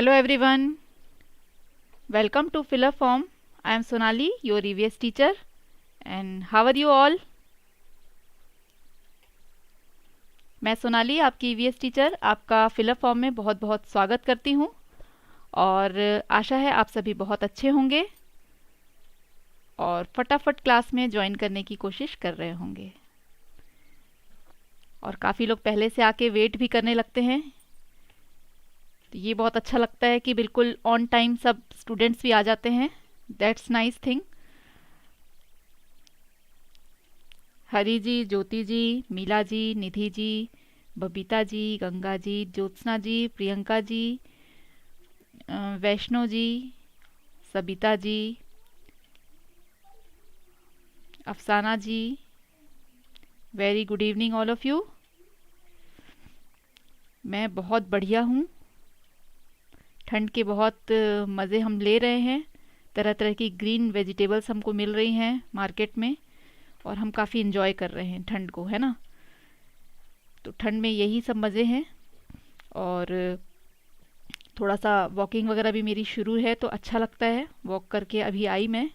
Hello everyone, welcome to Fill a Form. I am Sonali, your EVS teacher, and how are you all? मैं सोनाली आपकी EVS teacher आपका fill a form में बहुत बहुत स्वागत करती हूँ और आशा है आप सभी बहुत अच्छे होंगे और फटाफट क्लास में ज्वाइन करने की कोशिश कर रहे होंगे। और काफ़ी लोग पहले से आके वेट भी करने लगते हैं, तो ये बहुत अच्छा लगता है कि बिल्कुल ऑन टाइम सब स्टूडेंट्स भी आ जाते हैं। That's nice thing. Hari ji, Jyoti ji, Mila ji, Nidhi ji, Babita ji, Ganga ji, Jyotsna ji, Priyanka ji, Vaishno ji, Sabita ji, Afsana ji, very good evening all of you. मैं बहुत बढ़िया हूँ। ठंड के बहुत मज़े हम ले रहे हैं। तरह तरह की ग्रीन वेजिटेबल्स हमको मिल रही हैं मार्केट में और हम काफ़ी इन्जॉय कर रहे हैं ठंड को, है ना। तो ठंड में यही सब मज़े हैं। और थोड़ा सा वॉकिंग वगैरह भी मेरी शुरू है तो अच्छा लगता है। वॉक करके अभी आई मैं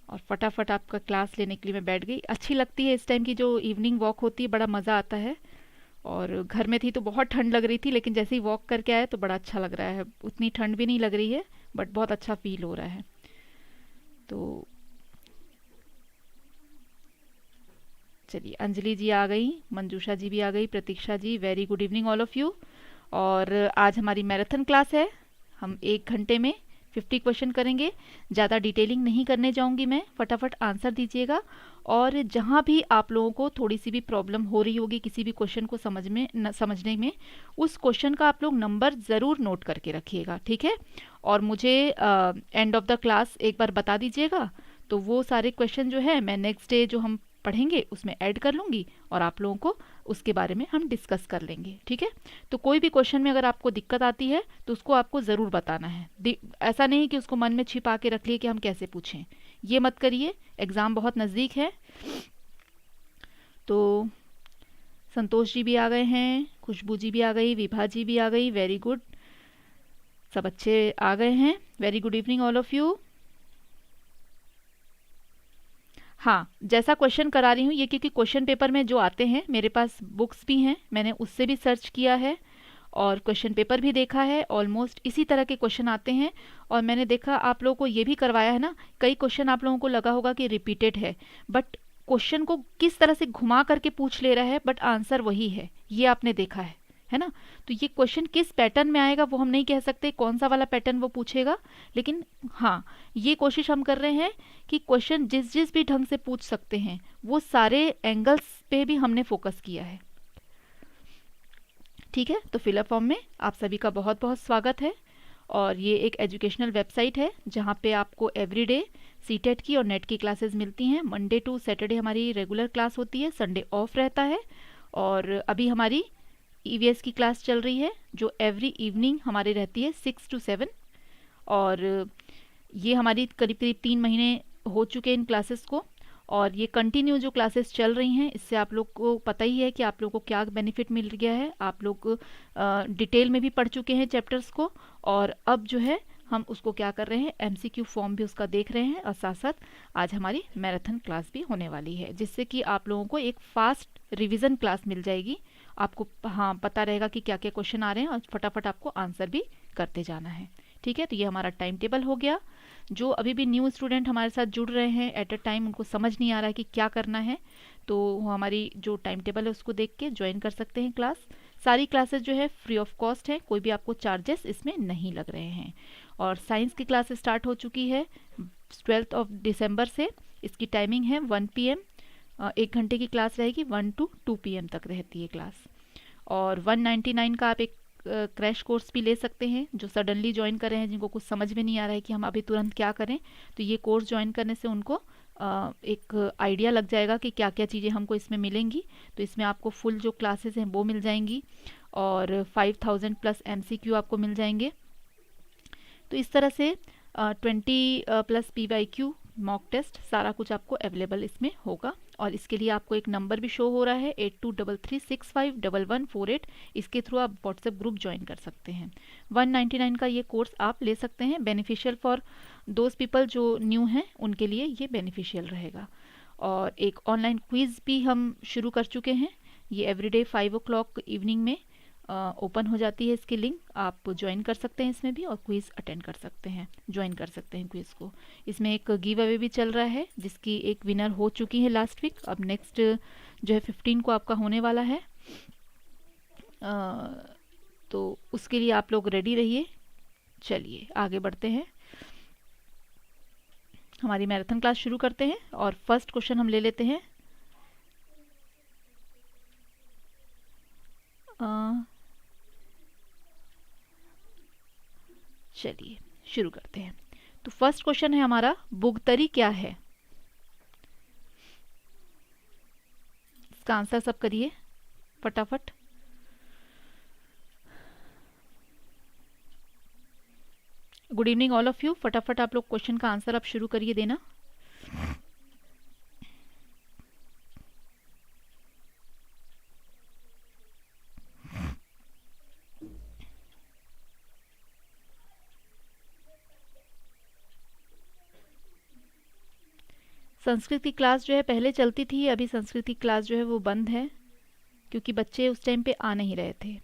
और फटाफट आपका क्लास लेने के लिए मैं बैठ गई। अच्छी लगती है इस टाइम की जो इवनिंग वॉक होती है, बड़ा मज़ा आता है। और घर में थी तो बहुत ठंड लग रही थी, लेकिन जैसे ही वॉक करके आए तो बड़ा अच्छा लग रहा है। उतनी ठंड भी नहीं लग रही है बट बहुत अच्छा फील हो रहा है। तो चलिए, अंजलि जी आ गई, मंजूषा जी भी आ गई, Pratiksha ji, very good evening all of you. और आज हमारी मैराथन क्लास है। हम 1 घंटे में 50 क्वेश्चन करेंगे। ज़्यादा डिटेलिंग नहीं करने जाऊंगी मैं, फटाफट आंसर दीजिएगा। और जहाँ भी आप लोगों को थोड़ी सी भी प्रॉब्लम हो रही होगी किसी भी क्वेश्चन को समझने में, उस क्वेश्चन का आप लोग नंबर ज़रूर नोट करके रखिएगा, ठीक है। और मुझे एंड ऑफ द क्लास एक बार बता दीजिएगा, तो वो सारे क्वेश्चन जो है मैं नेक्स्ट डे जो हम पढ़ेंगे उसमें ऐड कर लूँगी और आप लोगों को उसके बारे में हम डिस्कस कर लेंगे, ठीक है। तो कोई भी क्वेश्चन में अगर आपको दिक्कत आती है तो उसको आपको ज़रूर बताना है। ऐसा नहीं कि उसको मन में छिपा के रख लिए कि हम कैसे पूछें, ये मत करिए। एग्ज़ाम बहुत नज़दीक है। तो संतोष जी भी आ गए हैं, खुशबू जी भी आ गई, विभा जी भी आ गई, वेरी गुड, सब अच्छे आ गए हैं। Very good evening all of you. हाँ, जैसा क्वेश्चन करा रही हूँ ये, क्योंकि क्वेश्चन पेपर में जो आते हैं मेरे पास बुक्स भी हैं, मैंने उससे भी सर्च किया है और क्वेश्चन पेपर भी देखा है। ऑलमोस्ट इसी तरह के क्वेश्चन आते हैं और मैंने देखा आप लोगों को ये भी करवाया है ना। कई क्वेश्चन आप लोगों को लगा होगा कि रिपीटेड है, बट क्वेश्चन को किस तरह से घुमा करके पूछ ले रहा है, बट आंसर वही है, ये आपने देखा है ना। तो ये क्वेश्चन किस पैटर्न में आएगा वो हम नहीं कह सकते, कौन सा वाला पैटर्न वो पूछेगा, लेकिन हाँ, ये कोशिश हम कर रहे हैं कि क्वेश्चन जिस जिस भी ढंग से पूछ सकते हैं वो सारे एंगल्स पे भी हमने फोकस किया है, ठीक है। तो फिलअप फॉर्म में आप सभी का बहुत बहुत स्वागत है। और ये एक एजुकेशनल वेबसाइट है जहाँ पे आपको एवरीडे सीटेट की और नेट की क्लासेस मिलती हैं। मंडे टू सैटरडे हमारी रेगुलर क्लास होती है, संडे ऑफ रहता है। और अभी हमारी ईवीएस की क्लास चल रही है जो एवरी इवनिंग हमारी रहती है 6 to 7। और ये हमारी करीब करीब 3 महीने हो चुके हैं इन क्लासेस को, और ये कंटिन्यू जो क्लासेस चल रही हैं इससे आप लोग को पता ही है कि आप लोग को क्या बेनिफिट मिल गया है। आप लोग डिटेल में भी पढ़ चुके हैं चैप्टर्स को, और अब जो है हम उसको क्या कर रहे हैं, एमसीक्यू फॉर्म भी उसका देख रहे हैं। और साथ साथ आज हमारी मैराथन क्लास भी होने वाली है, जिससे कि आप लोगों को एक फास्ट रिवीजन क्लास मिल जाएगी। आपको हाँ पता रहेगा कि क्या क्या क्वेश्चन आ रहे हैं और फटाफट आपको आंसर भी करते जाना है, ठीक है। तो ये हमारा टाइम टेबल हो गया। जो अभी भी न्यू स्टूडेंट हमारे साथ जुड़ रहे हैं एट अ टाइम, उनको समझ नहीं आ रहा है कि क्या करना है, तो वो हमारी जो टाइम टेबल है उसको देख के ज्वाइन कर सकते हैं क्लास। सारी क्लासेस जो है फ्री ऑफ कॉस्ट है, कोई भी आपको चार्जेस इसमें नहीं लग रहे हैं। और साइंस की क्लास स्टार्ट हो चुकी है 12 दिसंबर से। इसकी टाइमिंग है 1 PM। 1 घंटे की क्लास रहेगी, 1 to 2 PM तक रहती है क्लास। और 199 का आप एक क्रैश कोर्स भी ले सकते हैं। जो सडनली ज्वाइन कर रहे हैं, जिनको कुछ समझ में नहीं आ रहा है कि हम अभी तुरंत क्या करें, तो ये कोर्स ज्वाइन करने से उनको एक आइडिया लग जाएगा कि क्या क्या चीज़ें हमको इसमें मिलेंगी। तो इसमें आपको फुल जो क्लासेस हैं वो मिल जाएंगी और 5000+ MCQ आपको मिल जाएंगे। तो इस तरह से 20+ PYQ मॉक टेस्ट, सारा कुछ आपको अवेलेबल इसमें होगा। और इसके लिए आपको एक नंबर भी शो हो रहा है 8233651148। इसके थ्रू आप व्हाट्सएप ग्रुप ज्वाइन कर सकते हैं। 199 का ये कोर्स आप ले सकते हैं। बेनिफिशियल फॉर दोज पीपल जो न्यू हैं, उनके लिए ये बेनिफिशियल रहेगा। और एक ऑनलाइन क्विज़ भी हम शुरू कर चुके हैं। ये एवरीडे 5 o'clock इवनिंग में ओपन हो जाती है इसकी लिंक। आप ज्वाइन कर सकते हैं इसमें भी और क्विज़ अटेंड कर सकते हैं, ज्वाइन कर सकते हैं क्विज़ को। इसमें एक गिव अवे भी चल रहा है जिसकी एक विनर हो चुकी है लास्ट वीक। अब नेक्स्ट जो है 15 को आपका होने वाला है, तो उसके लिए आप लोग रेडी रहिए। चलिए आगे बढ़ते हैं, हमारी मैराथन क्लास शुरू करते हैं। और फर्स्ट क्वेश्चन हम ले लेते हैं। चलिए शुरू करते हैं। तो फर्स्ट क्वेश्चन है हमारा, बुगतरी क्या है? इसका आंसर सब करिए फटाफट। Good evening all of you. फटाफट आप लोग क्वेश्चन का आंसर आप शुरू करिए देना। संस्कृत की क्लास जो है पहले चलती थी, अभी संस्कृत की क्लास जो है वो बंद है क्योंकि बच्चे उस टाइम पे आ नहीं रहे थे।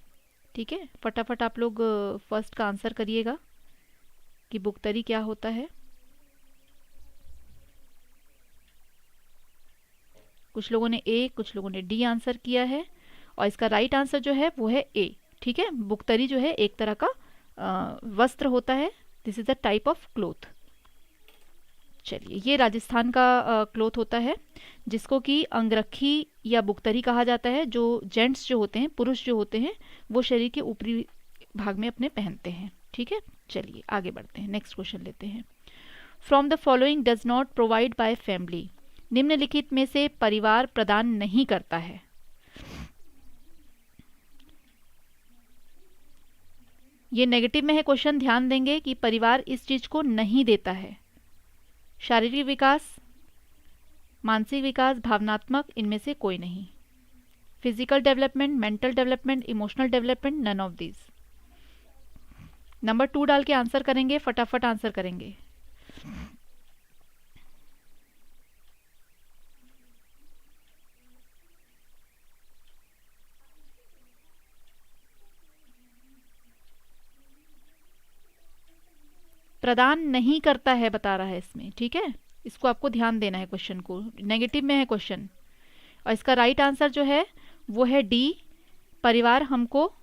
ठीक है, फटाफट आप लोग फर्स्ट का आंसर करिएगा कि बुगतरी क्या होता है। कुछ लोगों ने ए, कुछ लोगों ने डी आंसर किया है और इसका राइट आंसर जो है वो है ए। ठीक है, बुगतरी जो है एक तरह का वस्त्र होता है। This is a type of cloth. चलिए, ये राजस्थान का क्लोथ होता है जिसको कि अंगरखी या बुगतरी कहा जाता है। जो जेंट्स जो होते हैं, पुरुष जो होते हैं, वो शरीर के ऊपरी भाग में अपने पहनते हैं। ठीक है, चलिए आगे बढ़ते हैं, नेक्स्ट क्वेश्चन लेते हैं। From the following does not provide by family, निम्नलिखित में से परिवार प्रदान नहीं करता है। ये नेगेटिव में है क्वेश्चन, ध्यान देंगे कि परिवार इस चीज को नहीं देता है। शारीरिक विकास, मानसिक विकास, भावनात्मक, इनमें से कोई नहीं। Physical development, mental development, emotional development, none of this. Number 2 डाल के आंसर करेंगे, फटाफट आंसर करेंगे। प्रदान नहीं करता है बता रहा है इसमें। ठीक है, इसको आपको ध्यान देना है, क्वेश्चन को, नेगेटिव में है क्वेश्चन। और इसका राइट आंसर जो है वो है डी, परिवार हमको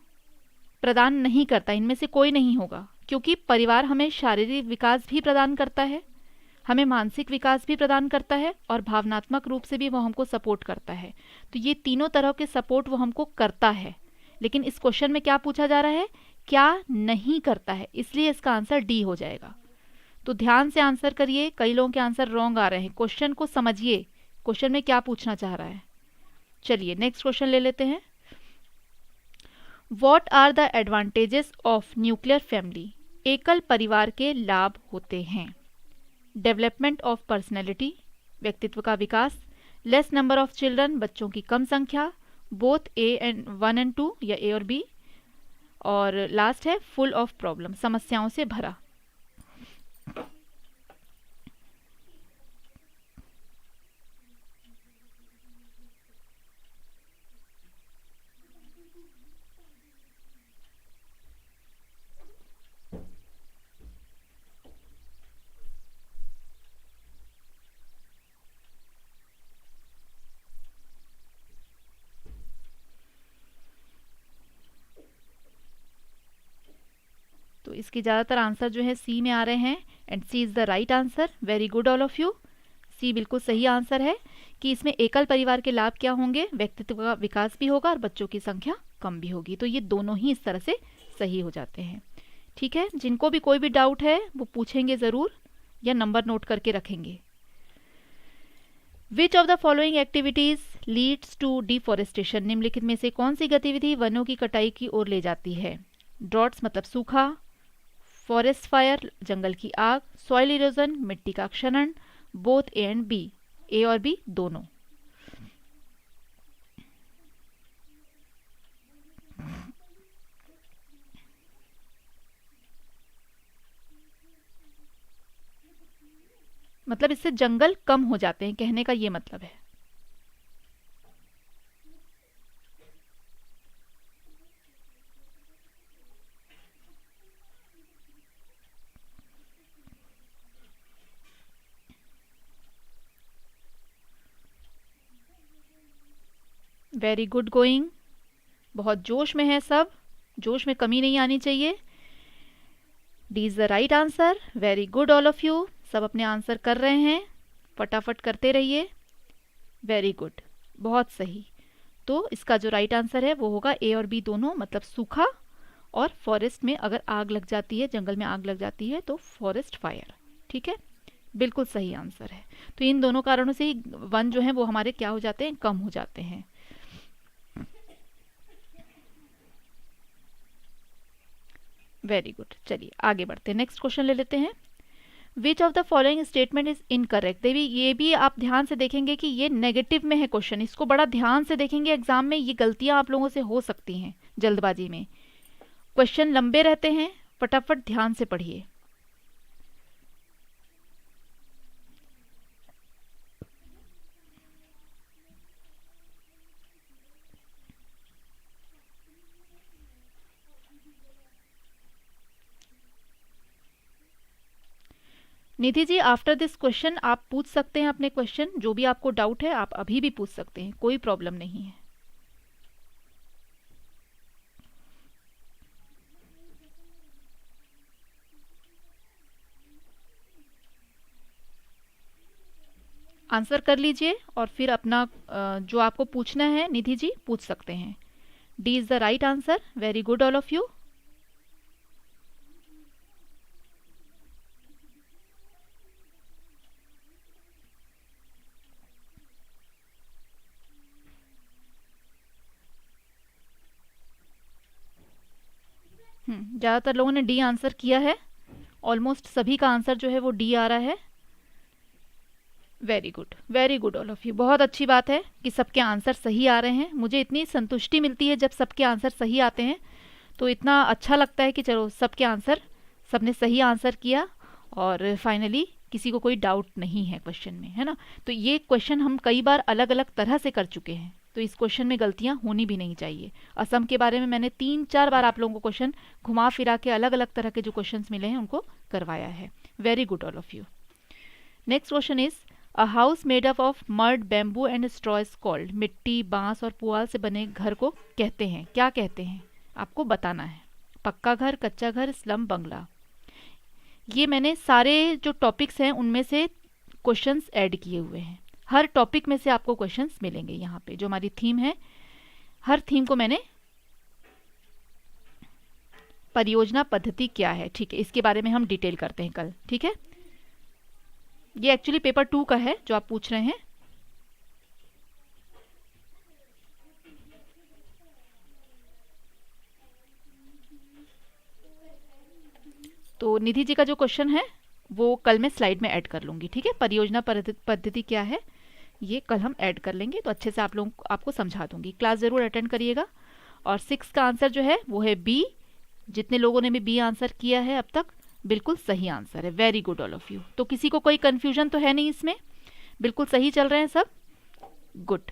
प्रदान नहीं करता। इनमें से कोई नहीं होगा क्योंकि परिवार हमें शारीरिक विकास भी प्रदान करता है, हमें मानसिक विकास भी प्रदान करता है और भावनात्मक रूप से भी वो हमको सपोर्ट करता है। तो ये तीनों तरह के सपोर्ट वो हमको करता है। लेकिन इस क्वेश्चन में क्या पूछा जा रहा है, क्या नहीं करता है, इसलिए इसका आंसर डी हो जाएगा। तो ध्यान से आंसर करिए, कई लोगों के आंसर रॉन्ग आ रहे हैं। क्वेश्चन को समझिए, क्वेश्चन में क्या पूछना चाह रहा है। चलिए नेक्स्ट क्वेश्चन ले लेते हैं। What are the advantages of nuclear family, एकल परिवार के लाभ होते हैं। डेवलपमेंट ऑफ पर्सनैलिटी, व्यक्तित्व का विकास। लेस नंबर ऑफ चिल्ड्रन, बच्चों की कम संख्या। बोथ A1 and 2 या ए और बी। और लास्ट है फुल ऑफ प्रॉब्लम, समस्याओं से भरा। तो इसके ज़्यादातर आंसर जो है सी में आ रहे हैं and C is the right answer. Very good all of you, C बिल्कुल सही आंसर है कि इसमें एकल परिवार के लाभ क्या होंगे, व्यक्तित्व का विकास भी होगा और बच्चों की संख्या कम भी होगी। तो ये दोनों ही इस तरह से सही हो जाते हैं। ठीक है, जिनको भी कोई भी डाउट है वो पूछेंगे ज़रूर या नंबर नोट करके रखेंगे। Which of the following activities leads to deforestation, निम्नलिखित में से कौन सी गतिविधि वनों की कटाई की ओर ले जाती है। ड्रॉट्स मतलब सूखा, फॉरेस्ट फायर जंगल की आग, सॉइल इरोजन मिट्टी का क्षरण, बोथ ए एंड बी, ए और बी दोनों। मतलब इससे जंगल कम हो जाते हैं, कहने का ये मतलब है। वेरी गुड गोइंग, बहुत जोश में है सब, जोश में कमी नहीं आनी चाहिए। D is the right answer, very good all of you, सब अपने आंसर कर रहे हैं, फटाफट करते रहिए, वेरी गुड, बहुत सही। तो इसका जो राइट आंसर है वो होगा ए और बी दोनों, मतलब सूखा और फॉरेस्ट में अगर आग लग जाती है, जंगल में आग लग जाती है तो फॉरेस्ट फायर, ठीक है, बिल्कुल सही आंसर है। तो इन दोनों कारणों से ही वन जो है वो हमारे क्या हो जाते हैं, कम हो जाते हैं। वेरी गुड, चलिए आगे बढ़ते हैं, नेक्स्ट क्वेश्चन ले लेते हैं। Which of the following statement is incorrect. Devi ये भी आप ध्यान से देखेंगे कि ये नेगेटिव में है क्वेश्चन, इसको बड़ा ध्यान से देखेंगे, एग्जाम में ये गलतियां आप लोगों से हो सकती हैं जल्दबाजी में। क्वेश्चन लंबे रहते हैं, फटाफट ध्यान से पढ़िए। Nidhi ji after this question आप पूछ सकते हैं अपने क्वेश्चन, जो भी आपको डाउट है आप अभी भी पूछ सकते हैं, कोई प्रॉब्लम नहीं है। आंसर कर लीजिए और फिर अपना जो आपको पूछना है निधि जी पूछ सकते हैं। D is the right answer, very good all of you. ज़्यादातर लोगों ने डी आंसर किया है, ऑलमोस्ट सभी का आंसर जो है वो डी आ रहा है। Very good all of you, बहुत अच्छी बात है कि सबके आंसर सही आ रहे हैं। मुझे इतनी संतुष्टि मिलती है जब सबके आंसर सही आते हैं, तो इतना अच्छा लगता है कि चलो सबके आंसर, सबने सही आंसर किया और फाइनली किसी को कोई डाउट नहीं है क्वेश्चन में, है ना। तो ये क्वेश्चन हम कई बार अलग अलग तरह से कर चुके हैं, तो इस क्वेश्चन में गलतियां होनी भी नहीं चाहिए। असम के बारे में मैंने 3-4 बार आप लोगों को क्वेश्चन घुमा फिरा के अलग अलग तरह के जो क्वेश्चंस मिले हैं उनको करवाया है। Very good all of you. Next question is a house made up of mud, bamboo and straw is called. मिट्टी, बांस और पुआल से बने घर को कहते हैं, क्या कहते हैं, आपको बताना है। पक्का घर, कच्चा घर, स्लम, बंगला। ये मैंने सारे जो टॉपिक्स हैं उनमें से क्वेश्चंस ऐड किए हुए हैं, हर टॉपिक में से आपको क्वेश्चंस मिलेंगे। यहाँ पे जो हमारी थीम है, हर थीम को मैंने, परियोजना पद्धति क्या है, ठीक है, इसके बारे में हम डिटेल करते हैं कल, ठीक है। ये एक्चुअली पेपर 2 का है जो आप पूछ रहे हैं। तो निधि जी का जो क्वेश्चन है वो कल मैं स्लाइड में ऐड कर लूंगी, ठीक है। परियोजना पद्धति क्या है ये कल हम ऐड कर लेंगे, तो अच्छे से आप लोगों को आपको समझा दूंगी। क्लास ज़रूर अटेंड करिएगा। और 6 का आंसर जो है वो है बी। जितने लोगों ने भी बी आंसर किया है अब तक, बिल्कुल सही आंसर है। Very good all of you. तो किसी को कोई कंफ्यूजन तो है नहीं इसमें, बिल्कुल सही चल रहे हैं सब, good.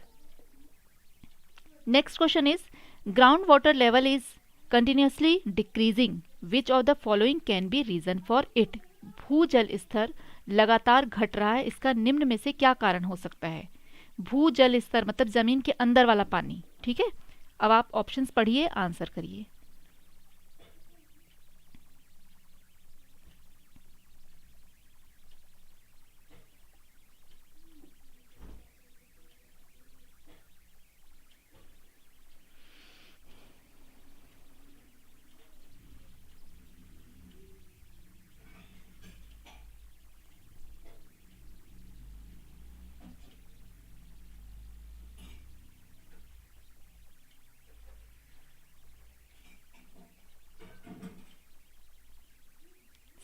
Next question is ground water level is continuously decreasing, which of the following can be reason for it. भूजल स्तर लगातार घट रहा है, इसका निम्न में से क्या कारण हो सकता है। भूजल स्तर मतलब जमीन के अंदर वाला पानी, ठीक है। अब आप ऑप्शंस पढ़िए, आंसर करिए।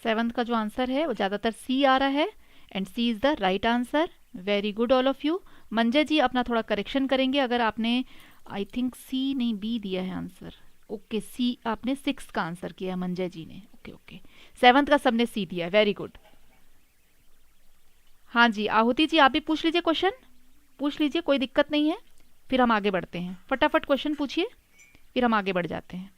सेवंथ का जो आंसर है वो ज़्यादातर सी आ रहा है, and C is the right answer. Very good all of you. Manjay ji अपना थोड़ा करेक्शन करेंगे, अगर आपने आई थिंक सी नहीं बी दिया है आंसर। ओके सी आपने 6 का आंसर किया है मंजय जी ने। ओके ओके 7th का सबने सी दिया है। Very good. हाँ जी आहुति जी आप भी पूछ लीजिए, क्वेश्चन पूछ लीजिए, कोई दिक्कत नहीं है। फिर हम आगे बढ़ते हैं, फटाफट क्वेश्चन पूछिए, फिर हम आगे बढ़ जाते हैं।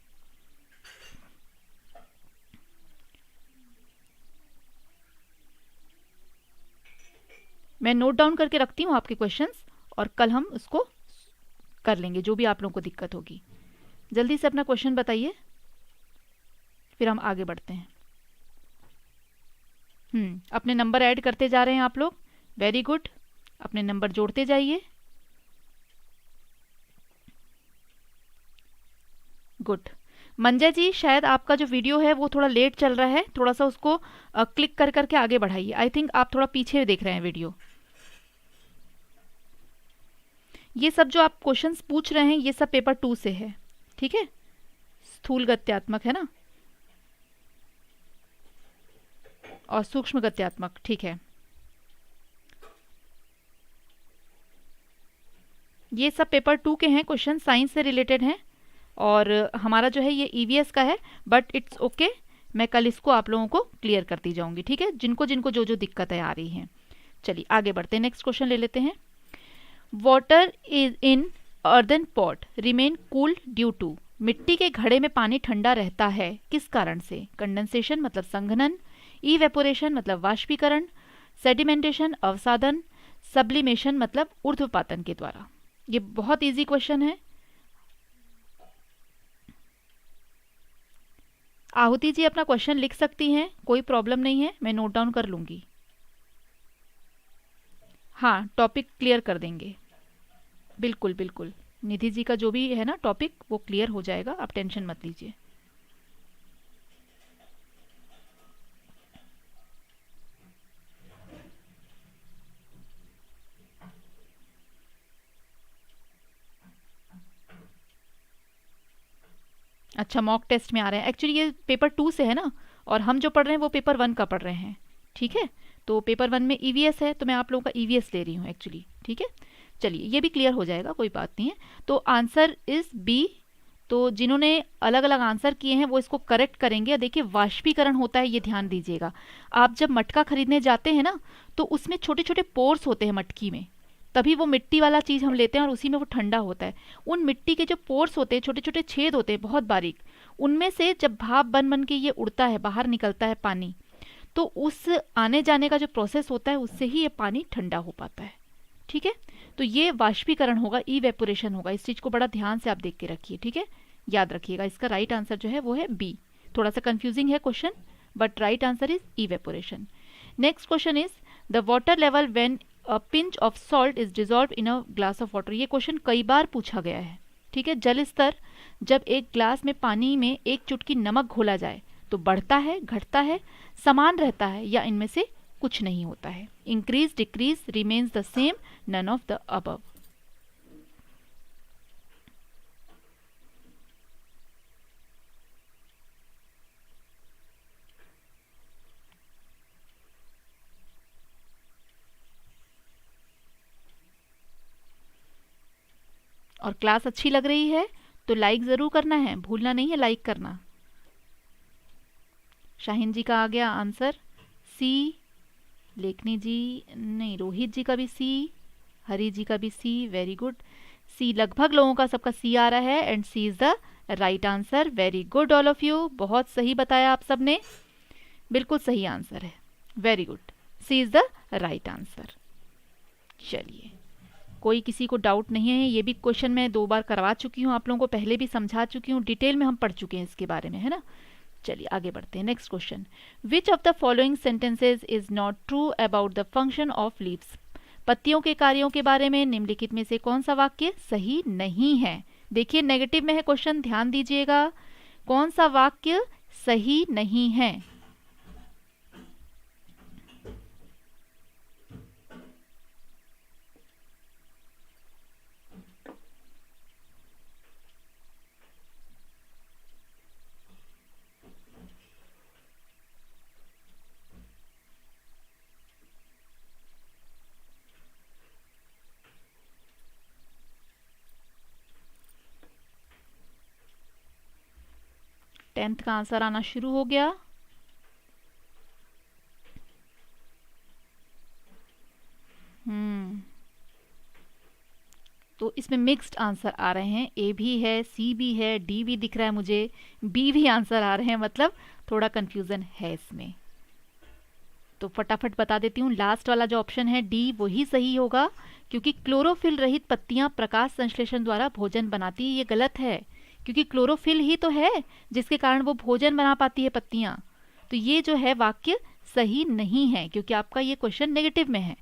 मैं नोट डाउन करके रखती हूँ आपके क्वेश्चंस, और कल हम उसको कर लेंगे जो भी आप लोगों को दिक्कत होगी। जल्दी से अपना क्वेश्चन बताइए, फिर हम आगे बढ़ते हैं। अपने नंबर ऐड करते जा रहे हैं आप लोग। वेरी गुड, अपने नंबर जोड़ते जाइए। गुड। मंजय जी शायद आपका जो वीडियो है वो थोड़ा लेट चल रहा है, थोड़ा सा उसको क्लिक कर करके आगे बढ़ाइए। आई थिंक आप थोड़ा पीछे देख रहे हैं वीडियो। ये सब जो आप क्वेश्चंस पूछ रहे हैं ये सब पेपर 2 से है, ठीक है। स्थूल गत्यात्मक है ना, और सूक्ष्म गत्यात्मक, ठीक है। ये सब पेपर 2 के हैं क्वेश्चन, साइंस से रिलेटेड हैं, और हमारा जो है ये ईवीएस का है, बट इट्स ओके। मैं कल इसको आप लोगों को क्लियर करती जाऊंगी, ठीक है, जिनको जिनको जो जो दिक्कतें आ रही हैं। चलिए आगे बढ़ते हैं, नेक्स्ट क्वेश्चन ले लेते हैं। Water is in earthen pot remain cool due to. मिट्टी के घड़े में पानी ठंडा रहता है किस कारण से? कंडेंसेशन मतलब संघनन, इवेपोरेशन मतलब वाष्पीकरण, सेडिमेंटेशन अवसादन, सब्लिमेशन मतलब ऊर्ध्वपातन के द्वारा। ये बहुत इजी क्वेश्चन है। आहुति जी अपना क्वेश्चन लिख सकती हैं, कोई प्रॉब्लम नहीं है, मैं नोट डाउन कर लूंगी। हाँ टॉपिक क्लियर कर देंगे, बिल्कुल बिल्कुल। निधि जी का जो भी है ना टॉपिक वो क्लियर हो जाएगा, आप टेंशन मत लीजिए। अच्छा मॉक टेस्ट में आ रहे हैं, एक्चुअली ये पेपर 2 से है ना, और हम जो पढ़ रहे हैं वो पेपर 1 का पढ़ रहे हैं, ठीक है। तो पेपर 1 में ईवीएस है, तो मैं आप लोगों का ईवीएस ले रही हूँ एक्चुअली, ठीक है। चलिए ये भी क्लियर हो जाएगा, कोई बात नहीं है। तो आंसर इज बी। तो जिन्होंने अलग अलग आंसर किए हैं वो इसको करेक्ट करेंगे। देखिए वाष्पीकरण होता है, ये ध्यान दीजिएगा। आप जब मटका खरीदने जाते हैं ना, तो उसमें छोटे छोटे पोर्स होते हैं मटकी में, तभी वो मिट्टी वाला चीज़ हम लेते हैं और उसी में वो ठंडा होता है। उन मिट्टी के जो पोर्स होते हैं, छोटे छोटे छेद होते हैं बहुत बारीक, उनमें से जब भाप बन बन के ये उड़ता है, बाहर निकलता है पानी, तो उस आने जाने का जो प्रोसेस होता है उससे ही ये पानी ठंडा हो पाता है, ठीक है। तो ये वाष्पीकरण होगा, इवेपोरेशन होगा। इस चीज़ को बड़ा ध्यान से आप देख के रखिए, ठीक है, याद रखिएगा। इसका राइट आंसर जो है वो है बी। थोड़ा सा कंफ्यूजिंग है question, but right answer is evaporation. Next question is the water level when a pinch of salt is dissolve in a glass of water. ये क्वेश्चन कई बार पूछा गया है, ठीक है। जल स्तर जब एक ग्लास में पानी में एक चुटकी नमक घोला जाए तो बढ़ता है, घटता है, समान रहता है, या इनमें से कुछ नहीं होता है? Increase, decrease, remains the same, none of the above. और क्लास अच्छी लग रही है तो लाइक ज़रूर करना है, भूलना नहीं है लाइक करना। शाहीन जी का आ गया आंसर सी, लेखनी जी नहीं, रोहित जी का भी सी, हरी जी का भी सी। वेरी गुड, सी लगभग लोगों का सबका सी आ रहा है, and C is the right answer. Very good all of you, बहुत सही बताया आप सबने, बिल्कुल सही आंसर है। Very good, C is the right answer. चलिए कोई किसी को डाउट नहीं है, ये भी क्वेश्चन मैं 2 बार करवा चुकी हूँ, आप लोगों को पहले भी समझा चुकी हूँ, डिटेल में हम पढ़ चुके हैं इसके बारे में, है ना। चलिए आगे बढ़ते हैं, next question. Which of the following sentences is not true about the function of leaves. पत्तियों के कार्यों के बारे में निम्नलिखित में से कौन सा वाक्य सही नहीं है? देखिए नेगेटिव में है क्वेश्चन, ध्यान दीजिएगा, कौन सा वाक्य सही नहीं है? 10th का आंसर आना शुरू हो गया। तो इसमें मिक्स्ड आंसर आ रहे हैं, ए भी है, सी भी है, डी भी दिख रहा है मुझे, बी भी आंसर आ रहे हैं, मतलब थोड़ा कंफ्यूजन है इसमें। तो फटाफट बता देती हूँ, लास्ट वाला जो ऑप्शन है डी वही सही होगा, क्योंकि क्लोरोफिल रहित पत्तियां प्रकाश संश्लेषण द्वारा भोजन बनाती है। ये गलत है, क्योंकि क्लोरोफिल ही तो है जिसके कारण वो भोजन बना पाती है पत्तियां। तो ये जो है वाक्य सही नहीं है, क्योंकि आपका ये क्वेश्चन नेगेटिव में है।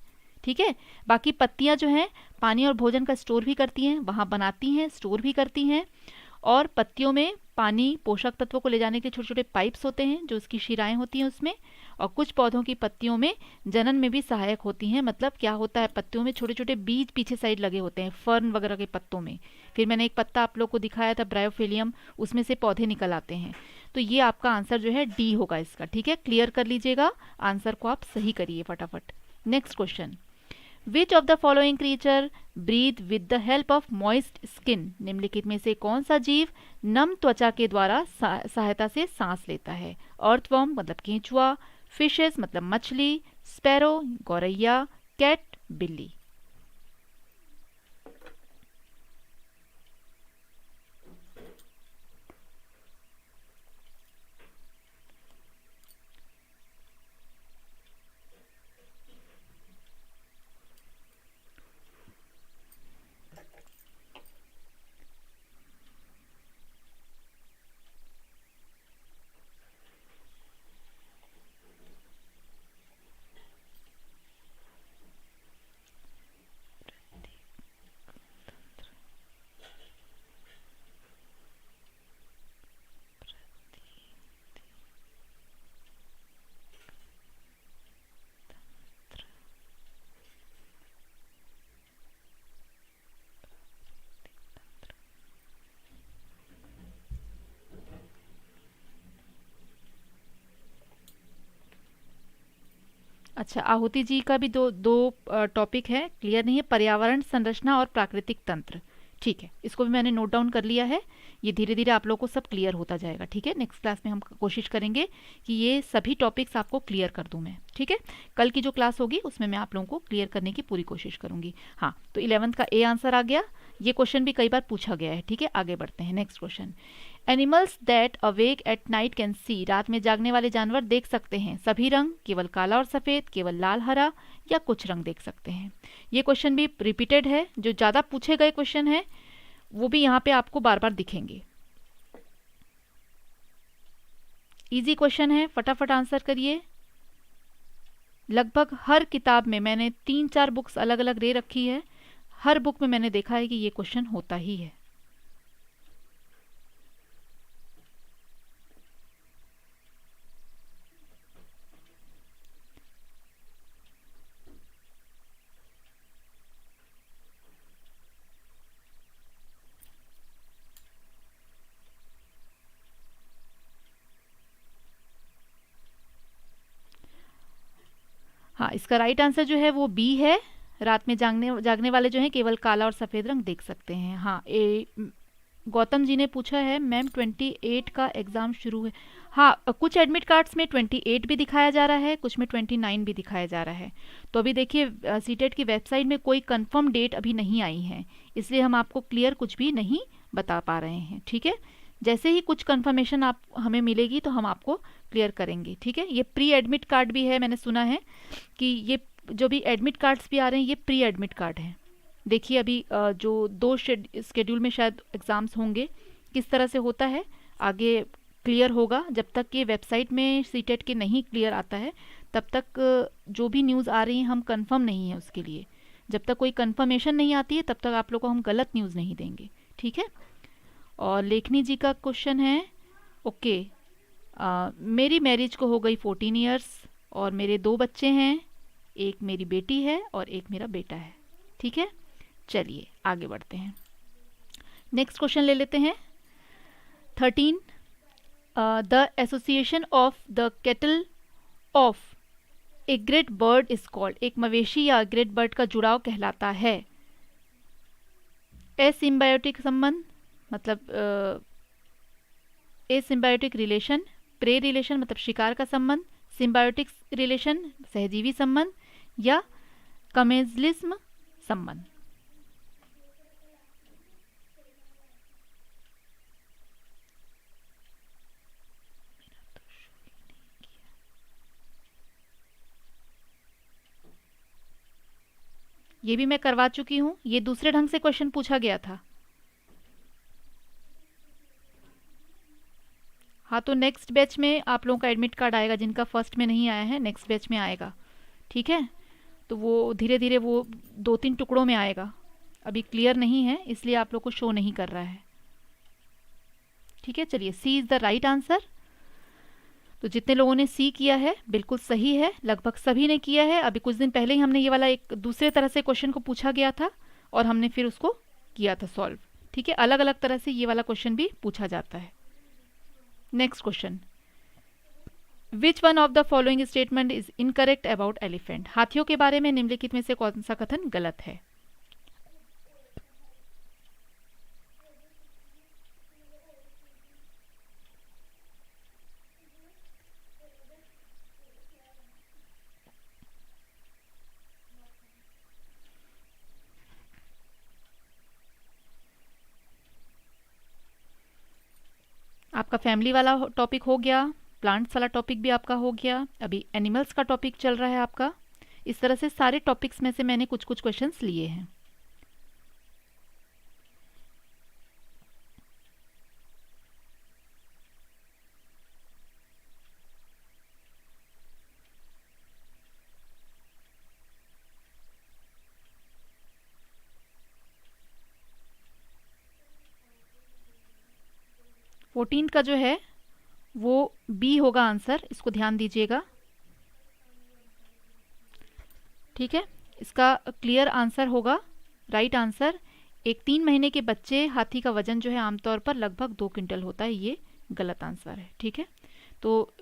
ठीक है, बाकी पत्तियां जो हैं पानी और भोजन का स्टोर भी करती हैं, वहां बनाती हैं, स्टोर भी करती हैं। और पत्तियों में पानी पोषक तत्वों को ले जाने के छोटे छोटे पाइप्स होते हैं, जो उसकी शिराएं होती हैं उसमें। और कुछ पौधों की पत्तियों में जनन में भी सहायक होती हैं। मतलब क्या होता है, पत्तियों में छोटे छोटे बीज पीछे साइड लगे होते हैं, फर्न वगैरह के पत्तों में। फिर मैंने एक पत्ता आप लोग को दिखाया था ब्रायोफिलियम, उसमें से पौधे निकल आते हैं। तो ये आपका आंसर जो है डी होगा इसका। ठीक है, क्लियर कर लीजिएगा, आंसर को आप सही करिए फटाफट। Next question, which of the following creature breathe with the help of moist skin? निम्नलिखित में से कौन सा जीव नम त्वचा के द्वारा सहायता से सांस लेता है? अर्थवर्म मतलब केंचुआ, फिशेस मतलब मछली, स्पैरो गौरैया, कैट बिल्ली। अच्छा, आहुति जी का भी दो दो टॉपिक है, क्लियर नहीं है, पर्यावरण संरचना और प्राकृतिक तंत्र। ठीक है, इसको भी मैंने नोट डाउन कर लिया है। ये धीरे धीरे आप लोगों को सब क्लियर होता जाएगा। ठीक है, नेक्स्ट क्लास में हम कोशिश करेंगे कि ये सभी टॉपिक्स आपको क्लियर कर दूं मैं। ठीक है, कल की जो क्लास होगी उसमें मैं आप लोगों को क्लियर करने की पूरी कोशिश करूंगी। हाँ, तो 11th का ए आंसर आ गया। ये क्वेश्चन भी कई बार पूछा गया है। ठीक है, आगे बढ़ते हैं। Next question, animals that awake at night can see? रात में जागने वाले जानवर देख सकते हैं सभी रंग, केवल काला और सफ़ेद, केवल लाल हरा, या कुछ रंग देख सकते हैं? ये क्वेश्चन भी रिपीटेड है, जो ज़्यादा पूछे गए क्वेश्चन है वो भी यहाँ पे आपको बार बार दिखेंगे। इजी क्वेश्चन है, फटाफट आंसर करिए। लगभग हर किताब में, मैंने 3-4 बुक्स अलग अलग दे रखी है, हर बुक में मैंने देखा है कि ये क्वेश्चन होता ही है। हाँ, इसका राइट आंसर जो है वो बी है। रात में जागने वाले जो हैं केवल काला और सफ़ेद रंग देख सकते हैं। हाँ, गौतम जी ने पूछा है मैम 28 का एग्ज़ाम शुरू है। हाँ, कुछ एडमिट कार्ड्स में 28 भी दिखाया जा रहा है, कुछ में 29 भी दिखाया जा रहा है। तो अभी देखिए सीटेट की वेबसाइट में कोई कंफर्म डेट अभी नहीं आई है, इसलिए हम आपको क्लियर कुछ भी नहीं बता पा रहे हैं। ठीक है, जैसे ही कुछ कंफर्मेशन आप हमें मिलेगी तो हम आपको क्लियर करेंगे। ठीक है, ये प्री एडमिट कार्ड भी है, मैंने सुना है कि ये जो भी एडमिट कार्ड्स भी आ रहे हैं ये प्री एडमिट कार्ड हैं। देखिए अभी जो 2 शेड्यूल में शायद एग्ज़ाम्स होंगे, किस तरह से होता है आगे क्लियर होगा। जब तक ये वेबसाइट में सीटेट के नहीं क्लियर आता है तब तक जो भी न्यूज़ आ रही है हम कंफर्म नहीं है उसके लिए। जब तक कोई कंफर्मेशन नहीं आती है तब तक आप लोग को हम गलत न्यूज़ नहीं देंगे। ठीक है, और लेखनी जी का क्वेश्चन है, ओके, मेरी मैरिज को हो गई 14 ईयर्स और मेरे 2 बच्चे हैं, एक मेरी बेटी है और एक मेरा बेटा है। ठीक है, चलिए आगे बढ़ते हैं। नेक्स्ट क्वेश्चन ले लेते हैं 13, the association of the kettle of a great bird is called? एक मवेशी या ग्रेट बर्ड का जुड़ाव कहलाता है ए सिम्बायोटिक संबंध, मतलब ए सिम्बायोटिक रिलेशन, प्रे रिलेशन मतलब शिकार का संबंध, सिम्बायोटिक रिलेशन सहजीवी संबंध, या कमेंजलिज्म संबंध। ये भी मैं करवा चुकी हूं, ये दूसरे ढंग से क्वेश्चन पूछा गया था। हाँ, तो नेक्स्ट बैच में आप लोगों का एडमिट कार्ड आएगा, जिनका फर्स्ट में नहीं आया है नेक्स्ट बैच में आएगा, ठीक है। तो वो धीरे धीरे वो 2-3 टुकड़ों में आएगा, अभी क्लियर नहीं है इसलिए आप लोग को शो नहीं कर रहा है, ठीक है। चलिए, सी इज़ द राइट आंसर। तो जितने लोगों ने सी किया है बिल्कुल सही है, लगभग सभी ने किया है। अभी कुछ दिन पहले ही हमने ये वाला एक दूसरे तरह से क्वेश्चन को पूछा गया था और हमने फिर उसको किया था सॉल्व, ठीक है। अलग अलग तरह से ये वाला क्वेश्चन भी पूछा जाता है। Next question, which one of the following statement is incorrect about elephant? हाथियों के बारे में निम्नलिखित में से कौन सा कथन गलत है? आपका फैमिली वाला टॉपिक हो गया, प्लांट्स वाला टॉपिक भी आपका हो गया, अभी एनिमल्स का टॉपिक चल रहा है आपका। इस तरह से सारे टॉपिक्स में से मैंने कुछ कुछ क्वेश्चंस लिए हैं। फोर्टीन का जो है वो बी होगा आंसर, इसको ध्यान दीजिएगा, ठीक है। इसका क्लियर आंसर होगा, राइट आंसर, एक 3 महीने के बच्चे हाथी का वजन जो है आमतौर पर लगभग 2 क्विंटल होता है, ये गलत आंसर है, ठीक है। तो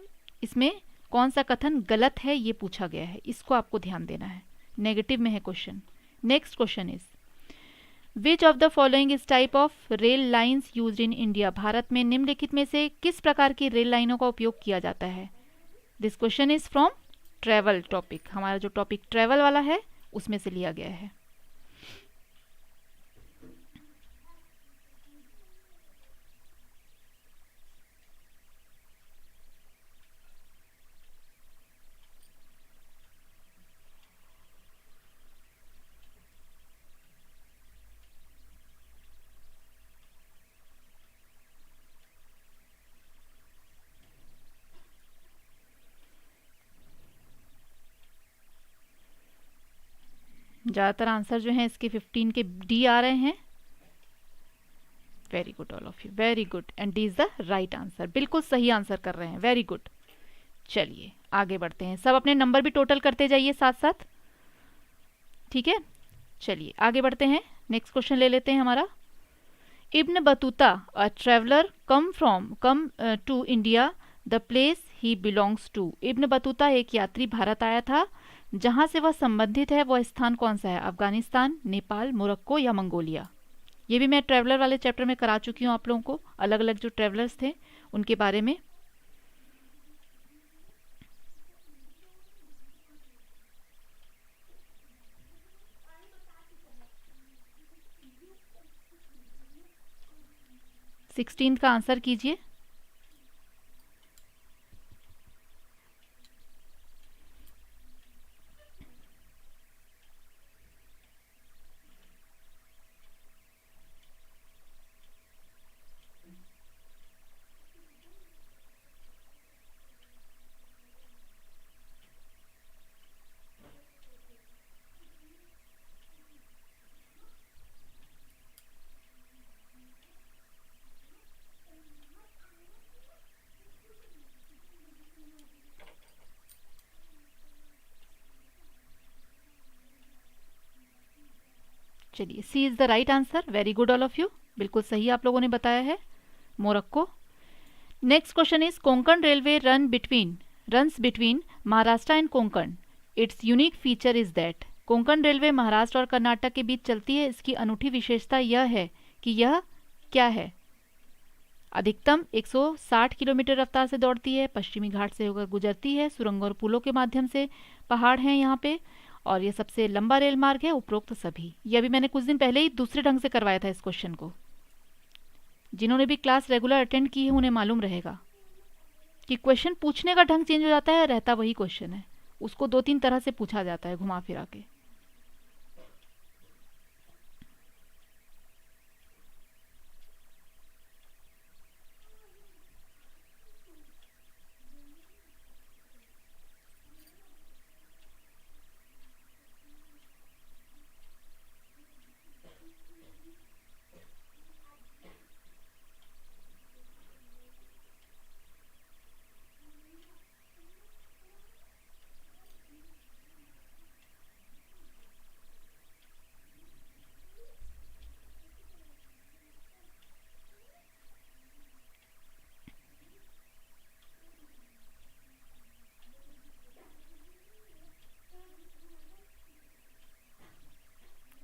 इसमें कौन सा कथन गलत है ये पूछा गया है, इसको आपको ध्यान देना है, नेगेटिव में है question. Next question is, which of the following is type of rail lines use in India? Bharat में निम्नलिखित में से किस प्रकार की रेल लाइनों का उपयोग किया जाता है? This question is from travel topic, हमारा जो टॉपिक ट्रेवल वाला है उसमें से लिया गया है। ज़्यादातर आंसर जो है इसके 15 के डी आ रहे हैं। Very good all of you, very good, and D is the right answer, बिल्कुल सही आंसर कर रहे हैं, वेरी गुड। चलिए आगे बढ़ते हैं, सब अपने नंबर भी टोटल करते जाइए साथ साथ, ठीक है। चलिए आगे बढ़ते हैं, नेक्स्ट क्वेश्चन ले लेते हैं हमारा। Ibn Battuta a traveller come to India, the place he belongs to. Ibn Battuta एक यात्री भारत आया था, जहां से वह संबंधित है वह स्थान कौन सा है? अफगानिस्तान, नेपाल, मोरक्को या मंगोलिया? ये भी मैं ट्रेवलर वाले चैप्टर में करा चुकी हूँ आप लोगों को, अलग अलग जो ट्रेवलर्स थे उनके बारे में। सिक्सटीन का आंसर कीजिए। चलिए, C is the right answer, very good all of you, बिल्कुल सही आप लोगों ने बताया है, Morocco. Next question is, Konkan railway runs between Maharashtra and Konkan, its unique feature is that. Konkan railway Maharashtra और कर्नाटक के बीच चलती है, इसकी अनूठी विशेषता यह है कि यह क्या है? अधिकतम 160 किलोमीटर रफ्तार से दौड़ती है, पश्चिमी घाट से होकर गुजरती है, सुरंगों और पुलों के माध्यम से पहाड़ हैं यहाँ पे, और ये सबसे लंबा रेल मार्ग है उपरोक्त सभी। ये अभी मैंने कुछ दिन पहले ही दूसरे ढंग से करवाया था इस क्वेश्चन को। जिन्होंने भी क्लास रेगुलर अटेंड की है उन्हें मालूम रहेगा कि क्वेश्चन पूछने का ढंग चेंज हो जाता है, रहता वही क्वेश्चन है, उसको 2-3 तरह से पूछा जाता है घुमा फिरा के।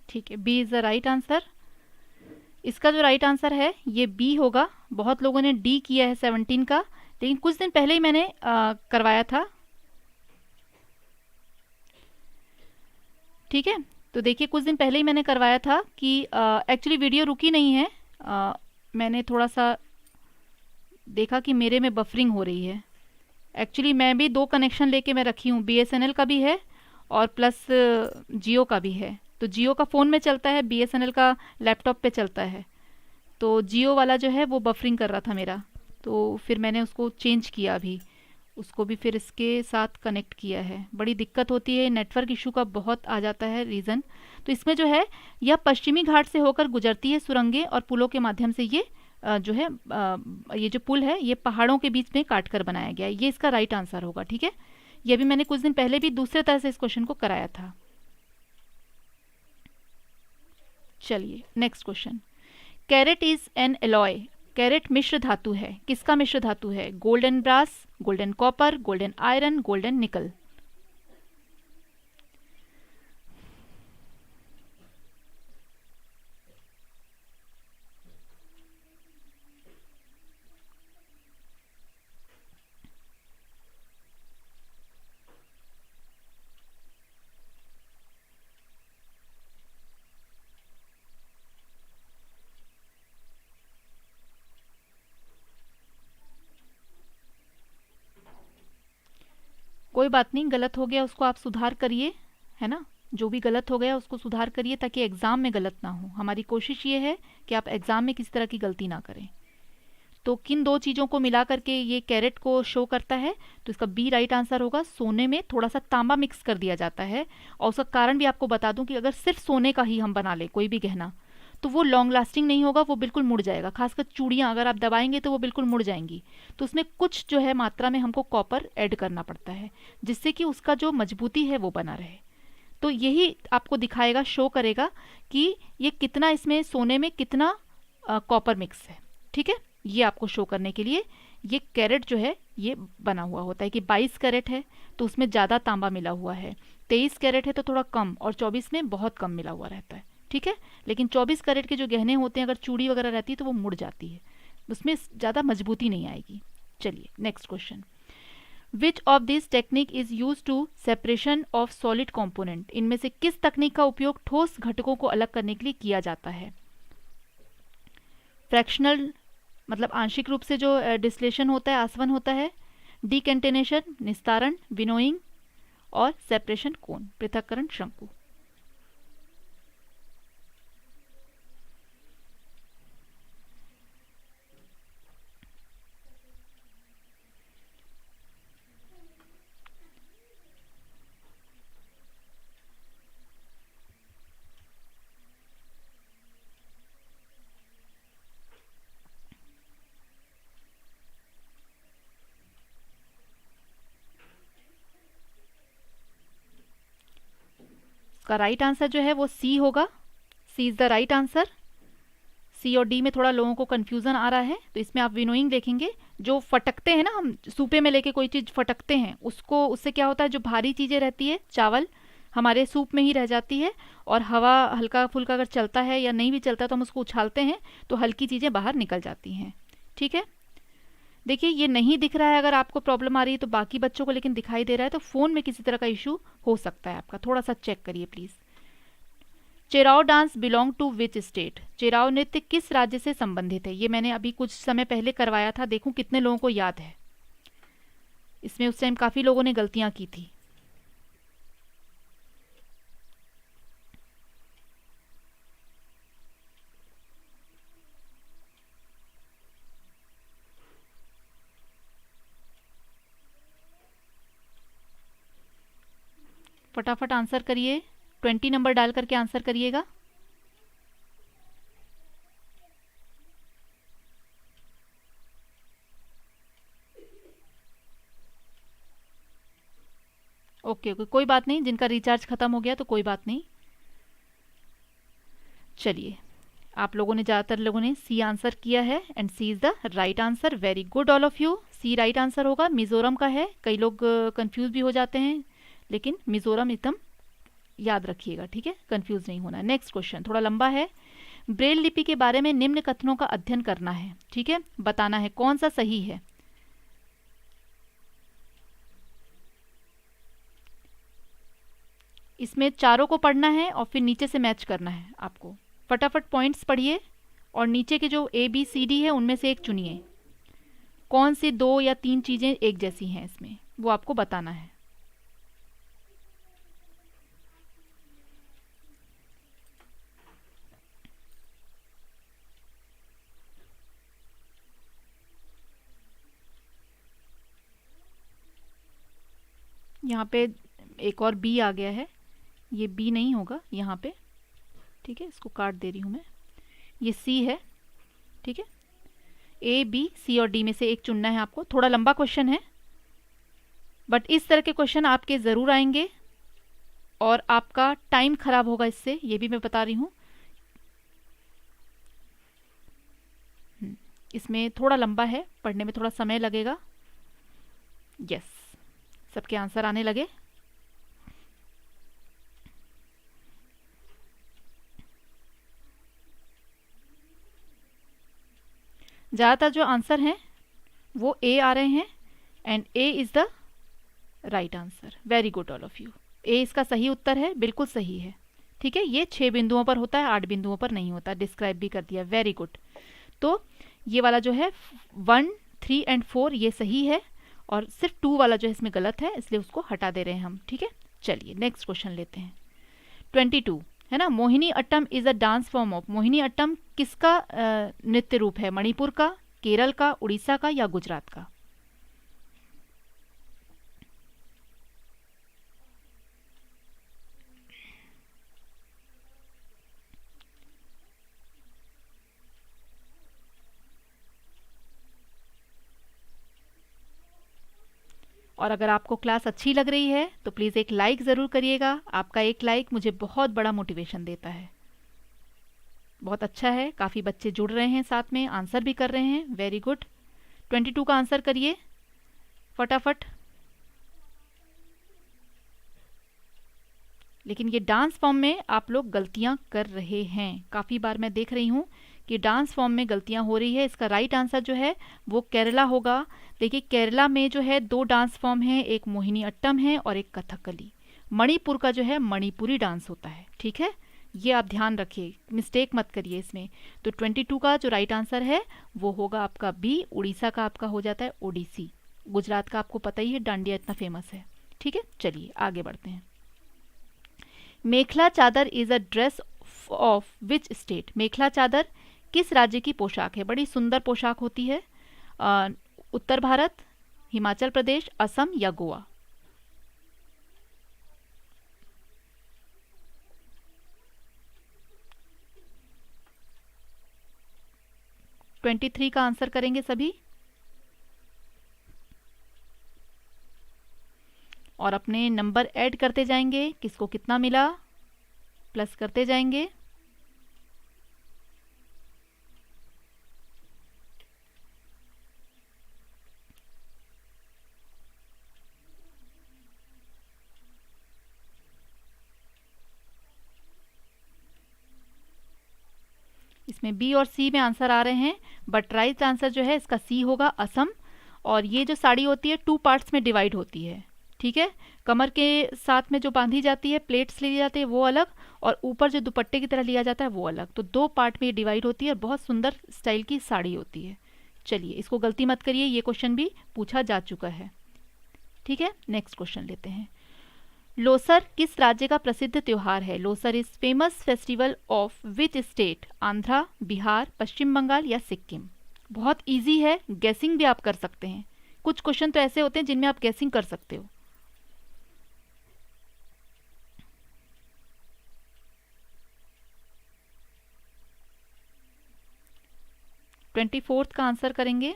ठीक है, B is the right answer. इसका जो राइट आंसर है ये बी होगा। बहुत लोगों ने डी किया है 17 का, लेकिन कुछ दिन पहले ही मैंने करवाया था। ठीक है, तो देखिए कुछ दिन पहले ही मैंने करवाया था कि एक्चुअली वीडियो रुकी नहीं है, मैंने थोड़ा सा देखा कि मेरे में बफरिंग हो रही है। एक्चुअली मैं भी 2 कनेक्शन लेके मैं रखी हूँ, BSNL का भी है और प्लस जियो का भी है। तो जियो का फ़ोन में चलता है, BSNL का लैपटॉप पे चलता है। तो जियो वाला जो है वो बफरिंग कर रहा था मेरा, तो फिर मैंने उसको चेंज किया, अभी उसको भी फिर इसके साथ कनेक्ट किया है। बड़ी दिक्कत होती है, नेटवर्क इशू का बहुत आ जाता है रीज़न। तो इसमें जो है यह पश्चिमी घाट से होकर गुजरती है, सुरंगें और पुलों के माध्यम से ये जो है ये जो पुल है ये पहाड़ों के बीच में काट कर बनाया गया है। ये इसका राइट आंसर होगा। ठीक है, ये भी मैंने कुछ दिन पहले भी दूसरे तरह से इस क्वेश्चन को कराया था। चलिए next question. Carat is an alloy. Carat मिश्र धातु है, किसका मिश्र धातु है? Golden brass, golden copper, golden iron, golden nickel. कोई बात नहीं, गलत हो गया उसको आप सुधार करिए, है ना। जो भी गलत हो गया उसको सुधार करिए ताकि एग्ज़ाम में गलत ना हो। हमारी कोशिश ये है कि आप एग्ज़ाम में किसी तरह की गलती ना करें। तो किन 2 चीज़ों को मिला करके ये कैरेट को शो करता है? तो इसका बी राइट आंसर होगा। सोने में थोड़ा सा तांबा मिक्स कर दिया जाता है, और उसका कारण भी आपको बता दूं कि अगर सिर्फ सोने का ही हम बना ले कोई भी गहना तो वो लॉन्ग लास्टिंग नहीं होगा, वो बिल्कुल मुड़ जाएगा। खासकर चूड़ियाँ अगर आप दबाएंगे तो वो बिल्कुल मुड़ जाएंगी। तो उसमें कुछ जो है मात्रा में हमको कॉपर ऐड करना पड़ता है, जिससे कि उसका जो मजबूती है वो बना रहे। तो यही आपको दिखाएगा, शो करेगा कि ये कितना, इसमें सोने में कितना कॉपर मिक्स है। ठीक है, ये आपको शो करने के लिए ये कैरेट जो है ये बना हुआ होता है कि 22 कैरेट है तो उसमें ज़्यादा तांबा मिला हुआ है, 23 कैरेट है तो थोड़ा कम, और 24 में बहुत कम मिला हुआ रहता है। ठीक है, लेकिन 24 कैरेट के जो गहने होते हैं अगर चूड़ी वगैरह रहती है तो वो मुड़ जाती है, उसमें ज़्यादा मजबूती नहीं आएगी। चलिए next question. Which of this technique is use to separation of solid component. इनमें से किस तकनीक का उपयोग ठोस घटकों को अलग करने के लिए किया जाता है? फ्रैक्शनल मतलब आंशिक रूप से जो डिस्टिलेशन होता है, आसवन होता है, डीकेंटेनेशन निस्तारण, विनोइंग, और सेपरेशन कोन पृथक्करण शंकु। का राइट आंसर जो है वो सी होगा। सी इज द राइट आंसर। सी और डी में थोड़ा लोगों को कंफ्यूजन आ रहा है, तो इसमें आप विनोइंग देखेंगे। जो फटकते हैं ना, हम सूपे में लेके कोई चीज़ फटकते हैं उसको, उससे क्या होता है, जो भारी चीज़ें रहती है, चावल हमारे सूप में ही रह जाती है, और हवा हल्का फुल्का अगर चलता है या नहीं भी चलता तो हम उसको उछालते हैं तो हल्की चीज़ें बाहर निकल जाती हैं। ठीक है। देखिए ये नहीं दिख रहा है, अगर आपको प्रॉब्लम आ रही है तो बाकी बच्चों को लेकिन दिखाई दे रहा है, तो फ़ोन में किसी तरह का इशू हो सकता है आपका, थोड़ा सा चेक करिए please. Cheraw dance belong to which state? Cheraw नृत्य किस राज्य से संबंधित है? ये मैंने अभी कुछ समय पहले करवाया था, देखूं कितने लोगों को याद है। इसमें उस टाइम काफ़ी लोगों ने गलतियां की थी। फटाफट आंसर करिए, 20 नंबर डाल करके आंसर करिएगा। ओके ओके, कोई बात नहीं, जिनका रिचार्ज खत्म हो गया तो कोई बात नहीं। चलिए, आप लोगों ने, ज़्यादातर लोगों ने सी आंसर किया है and C is the right answer. Very good all of you, C right answer होगा। मिज़ोरम का है, कई लोग कंफ्यूज भी हो जाते हैं, लेकिन मिज़ोरम एकदम याद रखिएगा, ठीक है, कंफ्यूज नहीं होना। नेक्स्ट क्वेश्चन थोड़ा लंबा है। ब्रेल लिपि के बारे में निम्न कथनों का अध्ययन करना है, ठीक है, बताना है कौन सा सही है। इसमें चारों को पढ़ना है और फिर नीचे से मैच करना है आपको। फटाफट पॉइंट्स पढ़िए और नीचे के जो ABCD है उनमें से एक चुनिए, कौन सी 2 या 3 चीज़ें एक जैसी हैं इसमें, वो आपको बताना है। यहाँ पे एक और B आ गया है, ये B नहीं होगा यहाँ पे, ठीक है, इसको काट दे रही हूँ मैं। ये C है, ठीक है। A, B, C और D में से एक चुनना है आपको। थोड़ा लंबा क्वेश्चन है, बट इस तरह के क्वेश्चन आपके ज़रूर आएंगे और आपका टाइम खराब होगा इससे, ये भी मैं बता रही हूँ। इसमें थोड़ा लंबा है, पढ़ने में थोड़ा समय लगेगा। यस, सबके आंसर आने लगे। ज़्यादातर जो आंसर हैं वो A आ रहे हैं and A is the right answer. Very good all of you, A इसका सही उत्तर है, बिल्कुल सही है, ठीक है। ये 6 बिंदुओं पर होता है, 8 बिंदुओं पर नहीं होता, डिस्क्राइब भी कर दिया। Very good. तो ये वाला जो है 1, 3 एंड 4 ये सही है, और सिर्फ 2 वाला जो है इसमें गलत है, इसलिए उसको हटा दे रहे हैं हम, ठीक है। चलिए नेक्स्ट क्वेश्चन लेते हैं। 22 है ना। Mohiniyattam is a dance form of, Mohiniyattam किसका नृत्य रूप है? मणिपुर का, केरल का, उड़ीसा का या गुजरात का? और अगर आपको क्लास अच्छी लग रही है तो प्लीज़ एक लाइक ज़रूर करिएगा। आपका एक लाइक मुझे बहुत बड़ा मोटिवेशन देता है। बहुत अच्छा है, काफ़ी बच्चे जुड़ रहे हैं, साथ में आंसर भी कर रहे हैं। Very good. 22 का आंसर करिए फटाफट। लेकिन ये डांस फॉर्म में आप लोग गलतियां कर रहे हैं, काफ़ी बार मैं देख रही हूँ कि डांस फॉर्म में गलतियां हो रही है। इसका राइट आंसर जो है वो केरला होगा। देखिए केरला में जो है 2 डांस फॉर्म है, एक मोहिनी अट्टम है और एक कथकली। मणिपुर का जो है मणिपुरी डांस होता है, ठीक है, ये आप ध्यान रखिए, मिस्टेक मत करिए इसमें। तो 22 का जो राइट आंसर है वो होगा आपका B। उड़ीसा का आपका हो जाता है ओडिसी। गुजरात का आपको पता ही है, डांडिया इतना फेमस है, ठीक है। चलिए आगे बढ़ते हैं। Mekhela chador is a dress of which state? Mekhela chador किस राज्य की पोशाक है? बड़ी सुंदर पोशाक होती है। उत्तर भारत, हिमाचल प्रदेश, असम या गोवा? 23 का आंसर करेंगे सभी और अपने नंबर ऐड करते जाएंगे, किसको कितना मिला प्लस करते जाएंगे। इसमें बी और सी में आंसर आ रहे हैं, बट राइट आंसर जो है इसका सी होगा, असम। और ये जो साड़ी होती है 2 पार्ट्स में डिवाइड होती है, ठीक है। कमर के साथ में जो बांधी जाती है, प्लेट्स ली जाती है वो अलग, और ऊपर जो दुपट्टे की तरह लिया जाता है वो अलग। तो 2 पार्ट में ये डिवाइड होती है और बहुत सुंदर स्टाइल की साड़ी होती है। चलिए इसको गलती मत करिए, ये क्वेश्चन भी पूछा जा चुका है, ठीक है। नेक्स्ट क्वेश्चन लेते हैं। लोसर किस राज्य का प्रसिद्ध त्योहार है? Losar is famous festival of which state? Andhra, Bihar, Paschim Bangal या सिक्किम? बहुत इजी है, गेसिंग भी आप कर सकते हैं। कुछ क्वेश्चन तो ऐसे होते हैं जिनमें आप गेसिंग कर सकते हो। ट्वेंटी फोर्थ का आंसर करेंगे।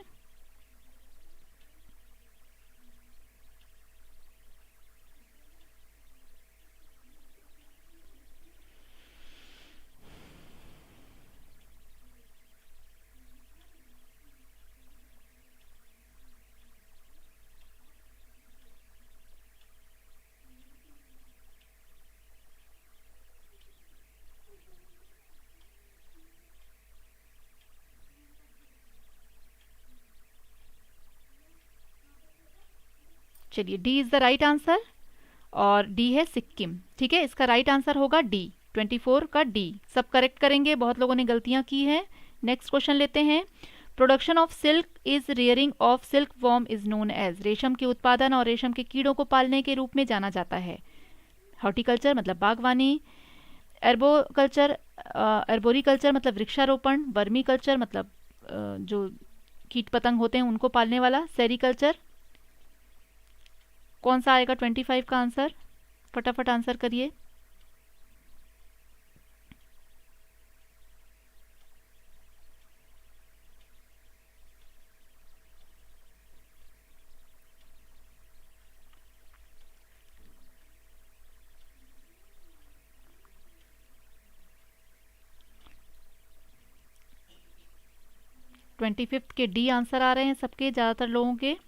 चलिए D is the right answer, और डी है सिक्किम, ठीक है। इसका राइट आंसर होगा डी, 24 का डी। सब करेक्ट करेंगे, बहुत लोगों ने गलतियां की हैं। नेक्स्ट क्वेश्चन लेते हैं। Production of silk is rearing of silk worm is known as? रेशम के उत्पादन और रेशम के कीड़ों को पालने के रूप में जाना जाता है। हॉर्टिकल्चर मतलब बागवानी, एर्बोकल्चर एर्बोरिकल्चर मतलब वृक्षारोपण, वर्मी कल्चर मतलब जो कीट पतंग होते हैं उनको पालने वाला, सेरिकल्चर। कौन सा आएगा 25 का आंसर? फटाफट आंसर करिए। ट्वेंटी फिफ्थ के डी आंसर आ रहे हैं सबके, ज़्यादातर लोगों के।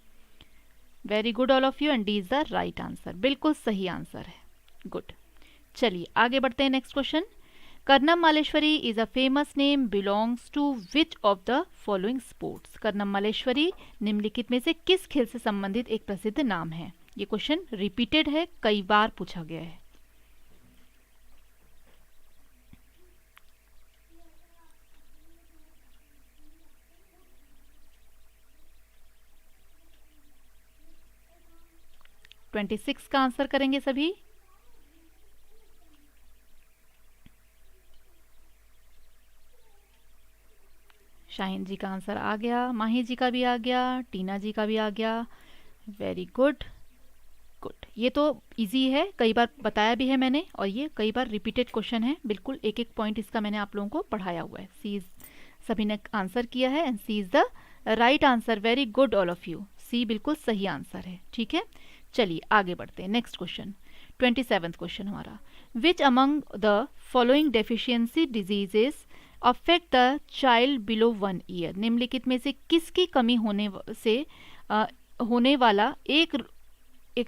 Very good all of you, and D is the right answer, बिल्कुल सही आंसर है। गुड, चलिए आगे बढ़ते हैं। Next question. Karnam Malleswari is a famous name belongs to which of the following sports? Karnam Malleswari निम्नलिखित में से किस खेल से संबंधित एक प्रसिद्ध नाम है? ये क्वेश्चन रिपीटेड है, कई बार पूछा गया है। ट्वेंटी सिक्स का आंसर करेंगे सभी। शाहीन जी का आंसर आ गया, माही जी का भी आ गया, टीना जी का भी आ गया। Very good, good. ये तो इजी है, कई बार बताया भी है मैंने, और ये कई बार रिपीटेड क्वेश्चन है, बिल्कुल एक एक पॉइंट इसका मैंने आप लोगों को पढ़ाया हुआ है। सी सभी ने आंसर किया है, and C is the right answer. Very good all of you, C बिल्कुल सही आंसर है, ठीक है। चलिए आगे बढ़ते हैं। नेक्स्ट क्वेश्चन, 27th क्वेश्चन हमारा। Which among the following deficiency diseases affect the child below 1 year? निम्नलिखित में से किसकी कमी होने वाला एक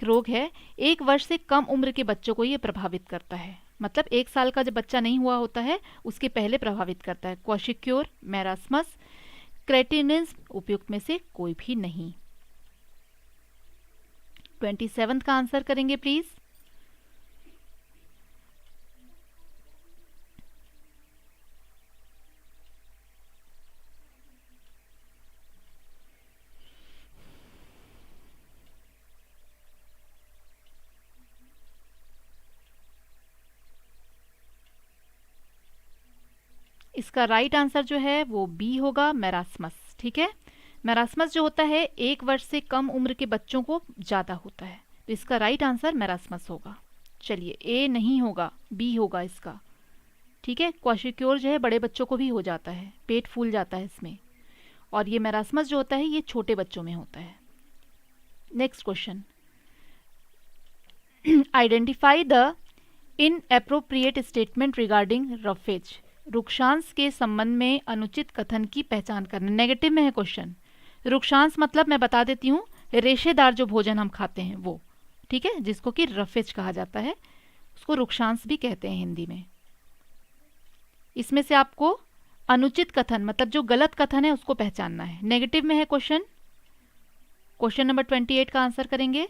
रोग है, 1 वर्ष से कम उम्र के बच्चों को ये प्रभावित करता है? मतलब 1 साल का जब बच्चा नहीं हुआ होता है उसके पहले प्रभावित करता है। क्वाशिक्योर, मैरास्मस, क्रेटिनिज्म, उपयुक्त में से कोई भी नहीं। 27th का आंसर करेंगे प्लीज। इसका राइट आंसर जो है वो बी होगा, मैरास्मस, ठीक है। मैरास्मस जो होता है 1 वर्ष से कम उम्र के बच्चों को ज़्यादा होता है, तो इसका राइट आंसर मैरास्मस होगा। चलिए ए नहीं होगा, बी होगा इसका, ठीक है। क्वाशिक्योर जो है बड़े बच्चों को भी हो जाता है, पेट फूल जाता है इसमें, और ये मैरास्मस जो होता है ये छोटे बच्चों में होता है। Next question. Identify the inappropriate statement regarding roughage? रुक्षांश के संबंध में अनुचित कथन की पहचान करना। नेगेटिव में है क्वेश्चन। रुक्षांश मतलब मैं बता देती हूँ, रेशेदार जो भोजन हम खाते हैं वो, ठीक है, जिसको कि रफेज कहा जाता है, उसको रुक्षांश भी कहते हैं हिंदी में। इसमें से आपको अनुचित कथन मतलब जो गलत कथन है उसको पहचानना है। नेगेटिव में है क्वेश्चन, क्वेश्चन नंबर 28 का आंसर करेंगे।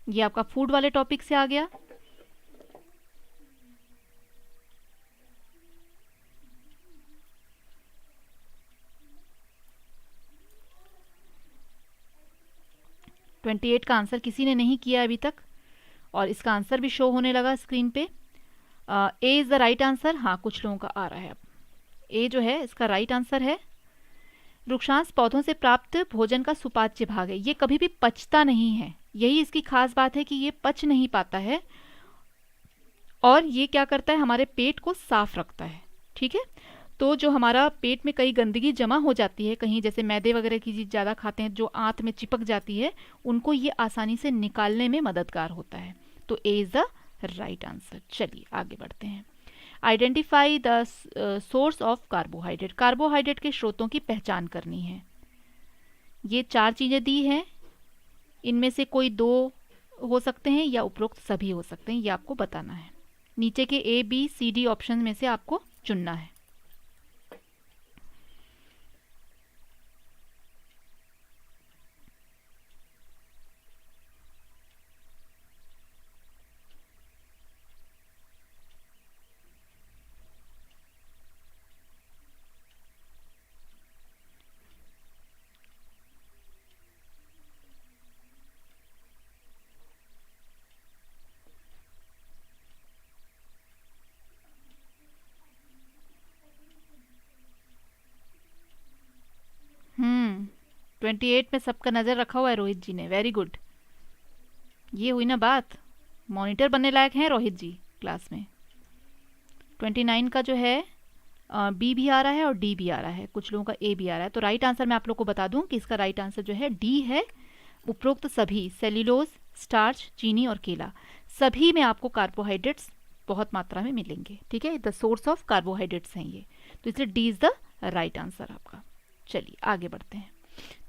ये आपका फूड वाले टॉपिक से आ गया। ट्वेंटी एट का आंसर किसी ने नहीं किया अभी तक, और इसका आंसर भी शो होने लगा स्क्रीन पे। ए इज द राइट आंसर। हाँ, कुछ लोगों का आ रहा है अब। ए जो है इसका राइट आंसर है। वृक्षांश पौधों से प्राप्त भोजन का सुपाच्य भाग है। ये कभी भी पचता नहीं है, यही इसकी खास बात है कि ये पच नहीं पाता है, और ये क्या करता है, हमारे पेट को साफ रखता है। ठीक है, तो जो हमारा पेट में कई गंदगी जमा हो जाती है, कहीं जैसे मैदे वगैरह की चीज़ ज़्यादा खाते हैं जो आंत में चिपक जाती है, उनको ये आसानी से निकालने में मददगार होता है। तो A is the right answer. चलिए आगे बढ़ते हैं। Identify the source of carbohydrate. Carbohydrate के स्रोतों की पहचान करनी है। ये 4 चीज़ें दी हैं, इनमें से कोई 2 हो सकते हैं या उपरोक्त सभी हो सकते हैं, ये आपको बताना है। नीचे के A B C D option में से आपको चुनना है। हम्म 28 में सबका नज़र रखा हुआ है रोहित जी ने, वेरी गुड। ये हुई ना बात, मॉनिटर बनने लायक हैं रोहित जी क्लास में। 29 का जो है बी भी आ रहा है और डी भी आ रहा है, कुछ लोगों का ए भी आ रहा है। तो राइट आंसर मैं आप लोग को बता दूं कि इसका राइट आंसर जो है डी है। उपरोक्त सभी सेल्यूलोज, स्टार्च, चीनी और केला, सभी में आपको कार्बोहाइड्रेट्स बहुत मात्रा में मिलेंगे। ठीक है, द सोर्स ऑफ कार्बोहाइड्रेट्स हैं ये, तो इसलिए D is the right answer आपका। चलिए आगे बढ़ते हैं।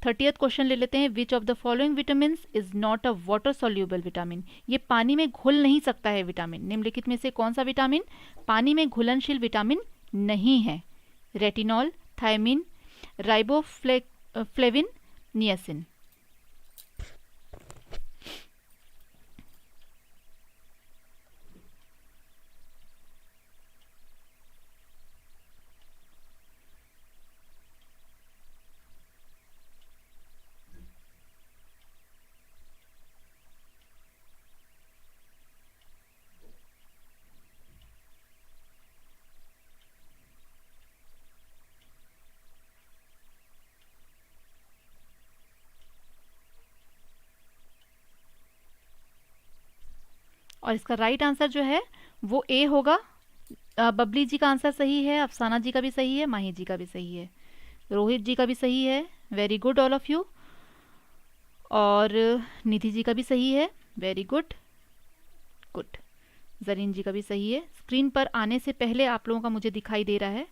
30th क्वेश्चन ले लेते हैं। Which of the following vitamin is not a water soluble vitamin. ये पानी में घुल नहीं सकता है विटामिन। निम्नलिखित में से कौन सा विटामिन पानी में घुलनशील विटामिन नहीं है? Retinol, thiamine, riboflavin, niacin. और इसका राइट आंसर जो है वो ए होगा। बबली जी का आंसर सही है, अफसाना जी का भी सही है, माही जी का भी सही है, रोहित जी का भी सही है, very good all of you, और निधि जी का भी सही है, वेरी गुड गुड। जरीन जी का भी सही है। स्क्रीन पर आने से पहले आप लोगों का मुझे दिखाई दे रहा है,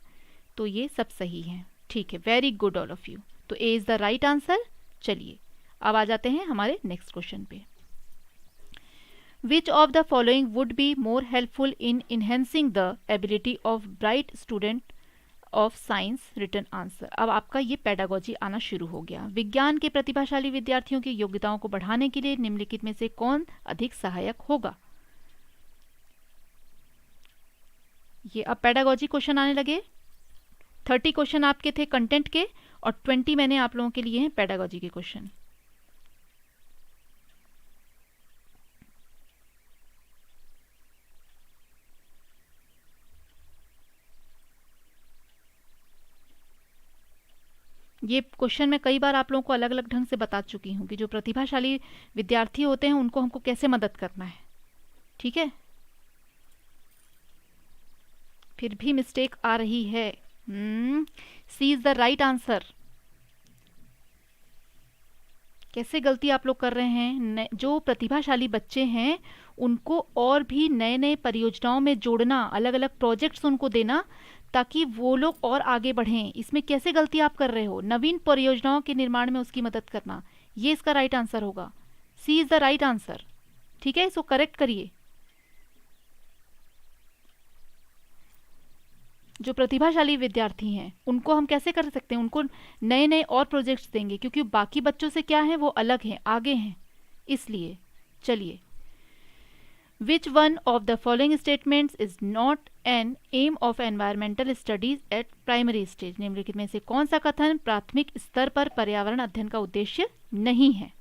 तो ये सब सही है। ठीक है, very good all of you. तो A is the right answer. चलिए अब आ जाते हैं हमारे नेक्स्ट क्वेश्चन पे। Which of the following would be more helpful in enhancing the ability of bright student of science? written answer। अब आपका ये पेडागोजी आना शुरू हो गया। विज्ञान के प्रतिभाशाली विद्यार्थियों की योग्यताओं को बढ़ाने के लिए निम्नलिखित में से कौन अधिक सहायक होगा? ये अब पेडागोजी क्वेश्चन आने लगे। 30 क्वेश्चन आपके थे कंटेंट के, और 20 मैंने आप लोगों के लिए हैं पेडागोजी के क्वेश्चन। ये क्वेश्चन मैं कई बार आप लोगों को अलग अलग ढंग से बता चुकी हूँ कि जो प्रतिभाशाली विद्यार्थी होते हैं उनको हमको कैसे मदद करना है। ठीक है, फिर भी मिस्टेक आ रही है। सी इज द राइट आंसर। कैसे गलती आप लोग कर रहे हैं? जो प्रतिभाशाली बच्चे हैं उनको और भी नए नए परियोजनाओं में जोड़ना, अलग अलग प्रोजेक्ट्स उनको देना, ताकि वो लोग और आगे बढ़ें। इसमें कैसे गलती आप कर रहे हो? नवीन परियोजनाओं के निर्माण में उसकी मदद करना, ये इसका राइट आंसर होगा। सी इज द राइट आंसर। ठीक है, इसको करेक्ट करिए। जो प्रतिभाशाली विद्यार्थी हैं उनको हम कैसे कर सकते हैं, उनको नए नए और प्रोजेक्ट्स देंगे, क्योंकि बाकी बच्चों से क्या है, वो अलग हैं, आगे हैं, इसलिए। चलिए, which one of the following statements is not an aim of environmental studies at primary stage. निम्नलिखित में से कौन सा कथन प्राथमिक स्तर पर पर्यावरण अध्ययन का उद्देश्य नहीं है?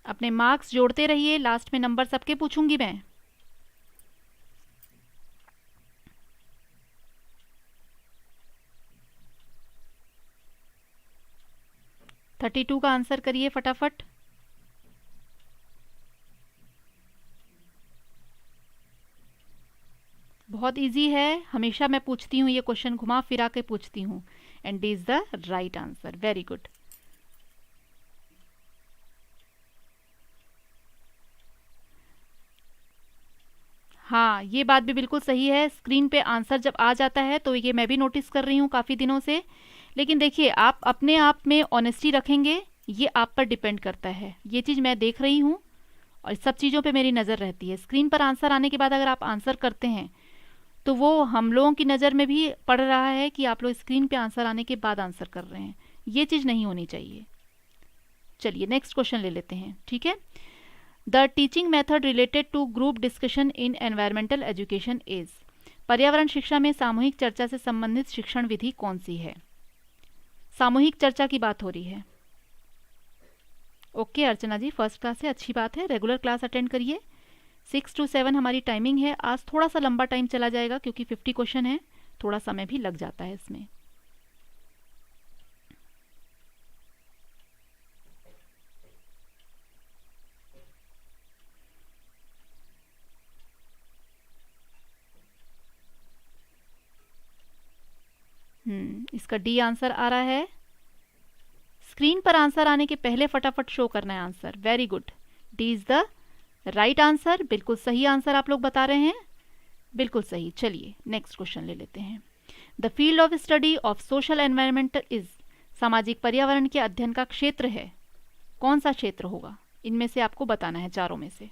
अपने मार्क्स जोड़ते रहिए, लास्ट में नंबर सबके पूछूंगी मैं। थर्टी टू का आंसर करिए फटाफट। बहुत इजी है, हमेशा मैं पूछती हूँ ये क्वेश्चन, घुमा फिरा के पूछती हूँ। And D is the right answer. Very good. हाँ, ये बात भी बिल्कुल सही है। स्क्रीन पे आंसर जब आ जाता है तो ये मैं भी नोटिस कर रही हूँ काफ़ी दिनों से। लेकिन देखिए, आप अपने आप में ऑनेस्टी रखेंगे, ये आप पर डिपेंड करता है। ये चीज़ मैं देख रही हूँ और सब चीज़ों पे मेरी नज़र रहती है। स्क्रीन पर आंसर आने के बाद अगर आप आंसर करते हैं तो वो हम लोगों की नज़र में भी पड़ रहा है कि आप लोग स्क्रीन पे आंसर आने के बाद आंसर कर रहे हैं। ये चीज़ नहीं होनी चाहिए। चलिए नेक्स्ट क्वेश्चन ले लेते हैं। ठीक है, the teaching method related to group discussion in environmental education is. पर्यावरण शिक्षा में सामूहिक चर्चा से संबंधित शिक्षण विधि कौन सी है? सामूहिक चर्चा की बात हो रही है। ओके अर्चना जी, फर्स्ट क्लास है, अच्छी बात है। रेगुलर क्लास अटेंड करिए। 6 to 7 हमारी टाइमिंग है। आज थोड़ा सा लंबा टाइम चला जाएगा क्योंकि 50 क्वेश्चन है, थोड़ा समय भी लग जाता है इसमें। इसका डी आंसर आ रहा है। स्क्रीन पर आंसर आने के पहले फटाफट शो करना है answer. Very good, D is the right answer. बिल्कुल सही आंसर आप लोग बता रहे हैं, बिल्कुल सही। चलिए नेक्स्ट क्वेश्चन ले लेते हैं। The field of study of social environment is. सामाजिक पर्यावरण के अध्ययन का क्षेत्र है। कौन सा क्षेत्र होगा? इनमें से आपको बताना है, चारों में से।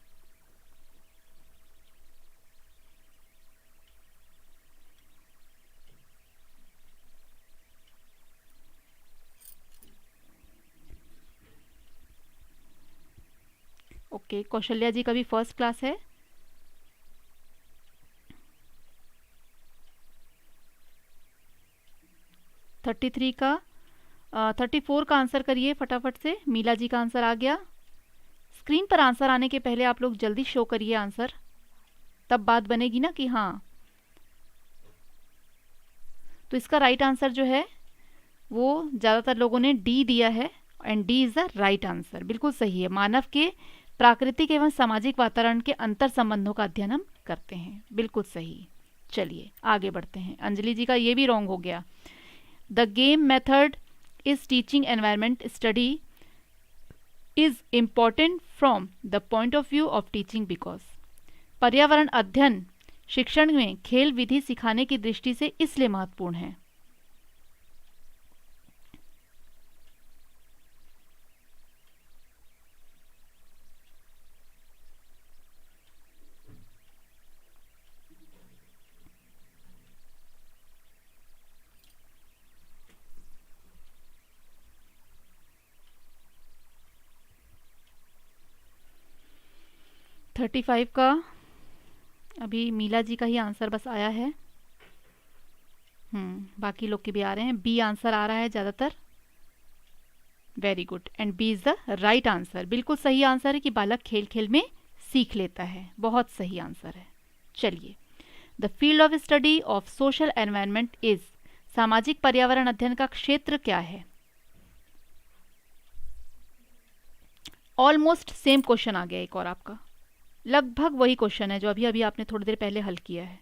ओके, कौशल्या जी का भी फर्स्ट क्लास है। थर्टी थ्री का 34 का आंसर करिए फटाफट से। मीला जी का आंसर आ गया। स्क्रीन पर आंसर आने के पहले आप लोग जल्दी शो करिए आंसर, तब बात बनेगी ना कि हाँ। तो इसका राइट आंसर जो है वो ज़्यादातर लोगों ने डी दिया है, and D is the right answer. बिल्कुल सही है। मानव के प्राकृतिक एवं सामाजिक वातावरण के अंतर संबंधों का अध्ययन हम करते हैं। बिल्कुल सही। चलिए आगे बढ़ते हैं। अंजलि जी का ये भी रॉन्ग हो गया। The game method is teaching environment study is important from the point of view of teaching because. पर्यावरण अध्ययन शिक्षण में खेल विधि सिखाने की दृष्टि से इसलिए महत्वपूर्ण है। थर्टी फाइव का अभी मीला जी का ही आंसर बस आया है। बाकी लोग के भी आ रहे हैं। बी आंसर आ रहा है ज़्यादातर। Very good, and B is the right answer. बिल्कुल सही आंसर है कि बालक खेल खेल में सीख लेता है। बहुत सही आंसर है। चलिए, the field of study of social environment is. सामाजिक पर्यावरण अध्ययन का क्षेत्र क्या है? ऑलमोस्ट सेम क्वेश्चन आ गया एक और आपका, लगभग वही क्वेश्चन है जो अभी अभी आपने थोड़ी देर पहले हल किया है।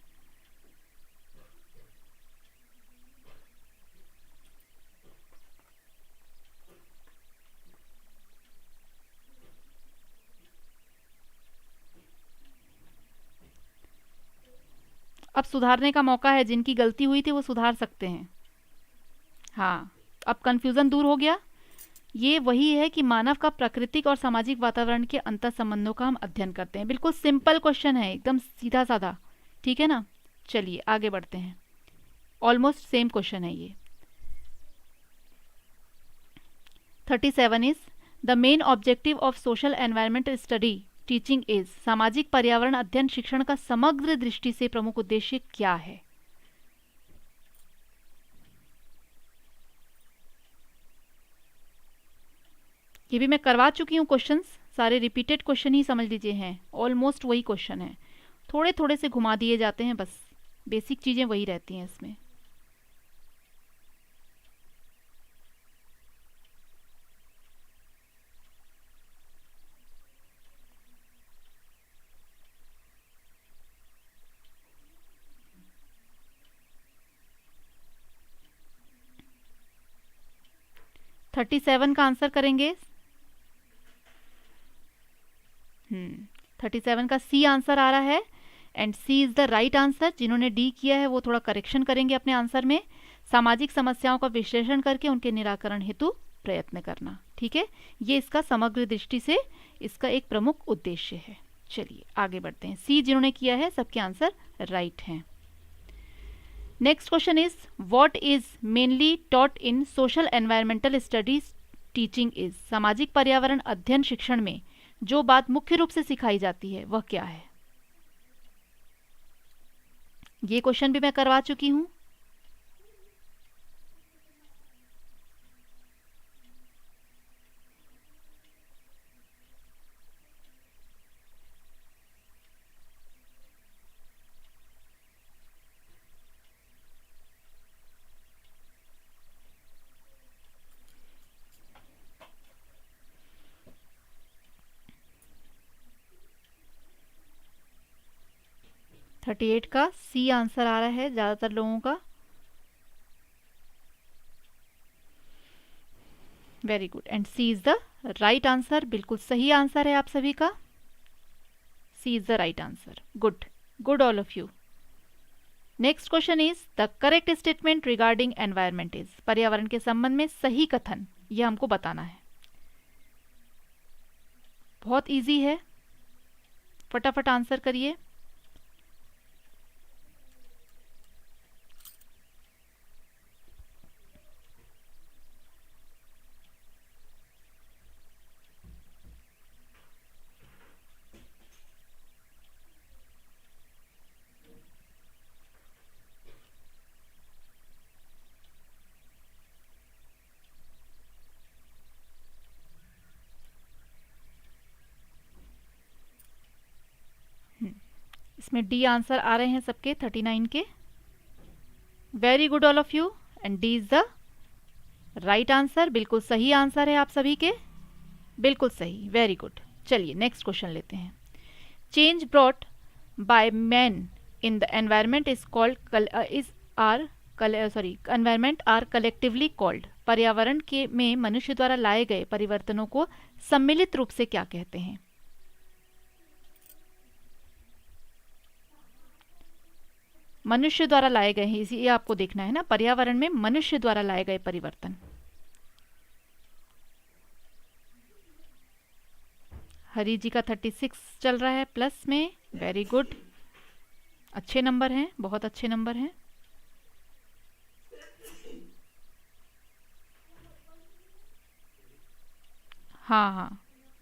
अब सुधारने का मौका है, जिनकी गलती हुई थी वो सुधार सकते हैं। हाँ, अब कन्फ्यूज़न दूर हो गया। ये वही है कि मानव का प्राकृतिक और सामाजिक वातावरण के अंतर संबंधों का हम अध्ययन करते हैं। बिल्कुल सिंपल क्वेश्चन है, एकदम सीधा साधा, ठीक है ना। चलिए आगे बढ़ते हैं, ऑलमोस्ट सेम क्वेश्चन है ये। 37 is the main objective of social environment study teaching is. सामाजिक पर्यावरण अध्ययन शिक्षण का समग्र दृष्टि से प्रमुख उद्देश्य क्या है? ये भी मैं करवा चुकी हूँ क्वेश्चंस, सारे रिपीटेड क्वेश्चन ही समझ लीजिए हैं, ऑलमोस्ट वही क्वेश्चन है, थोड़े थोड़े से घुमा दिए जाते हैं, बस बेसिक चीज़ें वही रहती हैं इसमें। थर्टी 37 का आंसर करेंगे। 37 का सी आंसर आ रहा है and C is the right answer. जिन्होंने डी किया है वो थोड़ा करेक्शन करेंगे अपने आंसर में। सामाजिक समस्याओं का विश्लेषण करके उनके निराकरण हेतु प्रयत्न करना, ठीक है, ये इसका समग्र दृष्टि से इसका एक प्रमुख उद्देश्य है। चलिए आगे बढ़ते हैं। सी जिन्होंने किया है सबके आंसर राइट हैं। Next question is what is mainly taught in social environmental studies teaching is. सामाजिक पर्यावरण अध्ययन शिक्षण में जो बात मुख्य रूप से सिखाई जाती है वह क्या है? ये क्वेश्चन भी मैं करवा चुकी हूं। थर्टी 38 का सी आंसर आ रहा है ज़्यादातर लोगों का। Very good, and C is the right answer, बिल्कुल सही आंसर है आप सभी का। C is the right answer. Good good all of you. Next question is the correct statement regarding environment is. पर्यावरण के संबंध में सही कथन, यह हमको बताना है। बहुत इजी है, फटाफट आंसर करिए। इसमें डी आंसर आ रहे हैं सबके 39 के। Very good all of you, and D is the right answer, बिल्कुल सही आंसर है आप सभी के, बिल्कुल सही, वेरी गुड। चलिए नेक्स्ट क्वेश्चन लेते हैं। Change brought by man in the environment is called environment are collectively called. पर्यावरण के में मनुष्य द्वारा लाए गए परिवर्तनों को सम्मिलित रूप से क्या कहते हैं? मनुष्य द्वारा लाए गए हैं, इसी आपको देखना है ना, पर्यावरण में मनुष्य द्वारा लाए गए परिवर्तन। हरी जी का 36 चल रहा है प्लस में, वेरी गुड, अच्छे नंबर हैं, बहुत अच्छे नंबर हैं। हाँ हाँ,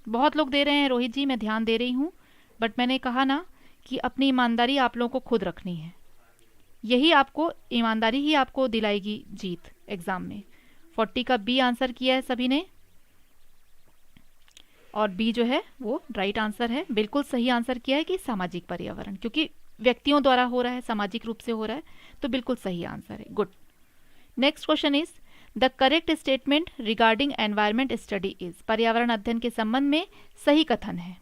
बहुत लोग दे रहे हैं रोहित जी, मैं ध्यान दे रही हूँ, बट मैंने कहा ना कि अपनी ईमानदारी आप लोगों को खुद रखनी है। यही आपको, ईमानदारी ही आपको दिलाएगी जीत एग्जाम में। 40 का बी आंसर किया है सभी ने, और बी जो है वो राइट आंसर है, बिल्कुल सही आंसर किया है कि सामाजिक पर्यावरण, क्योंकि व्यक्तियों द्वारा हो रहा है, सामाजिक रूप से हो रहा है, तो बिल्कुल सही आंसर है। Good. Next question is the correct statement regarding environment study is. पर्यावरण अध्ययन के संबंध में सही कथन है।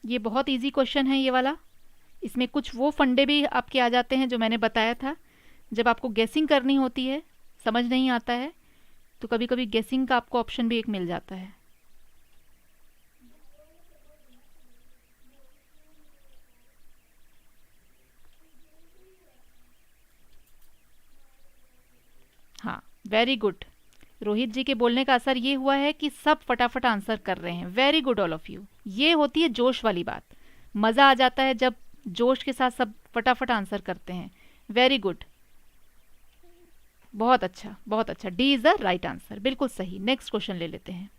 ये बहुत इजी क्वेश्चन है ये वाला, इसमें कुछ वो फंडे भी आपके आ जाते हैं जो मैंने बताया था, जब आपको गेसिंग करनी होती है, समझ नहीं आता है, तो कभी कभी गेसिंग का आपको ऑप्शन भी एक मिल जाता है। हाँ, वेरी गुड। रोहित जी के बोलने का असर ये हुआ है कि सब फटाफट आंसर कर रहे हैं। Very good all of you. ये होती है जोश वाली बात। मज़ा आ जाता है जब जोश के साथ सब फटाफट आंसर करते हैं। वेरी गुड, बहुत अच्छा बहुत अच्छा। D is the right answer, बिल्कुल सही। नेक्स्ट क्वेश्चन ले लेते हैं।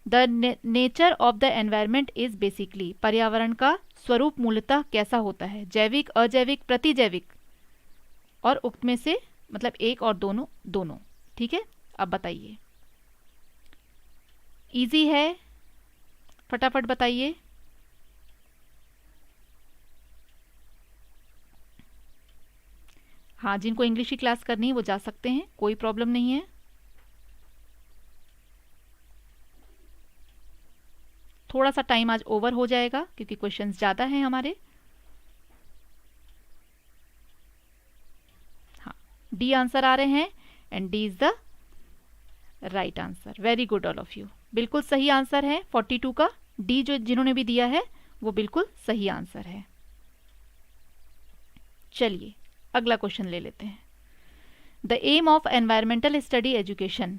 The nature of the environment is basically, पर्यावरण का स्वरूप मूलतः कैसा होता है? जैविक, अजैविक, प्रतिजैविक और उक्त में से मतलब एक और दोनों, दोनों। ठीक है, अब बताइए। इजी है, फटाफट बताइए। हाँ, जिनको इंग्लिश की क्लास करनी है वो जा सकते हैं, कोई प्रॉब्लम नहीं है। थोड़ा सा टाइम आज ओवर हो जाएगा क्योंकि क्वेश्चंस ज़्यादा हैं हमारे। हाँ, डी आंसर आ रहे हैं and D is the right answer. Very good all of you, बिल्कुल सही आंसर है 42 का। डी जो जिन्होंने भी दिया है वो बिल्कुल सही आंसर है। चलिए अगला क्वेश्चन ले लेते हैं। The aim of environmental study education,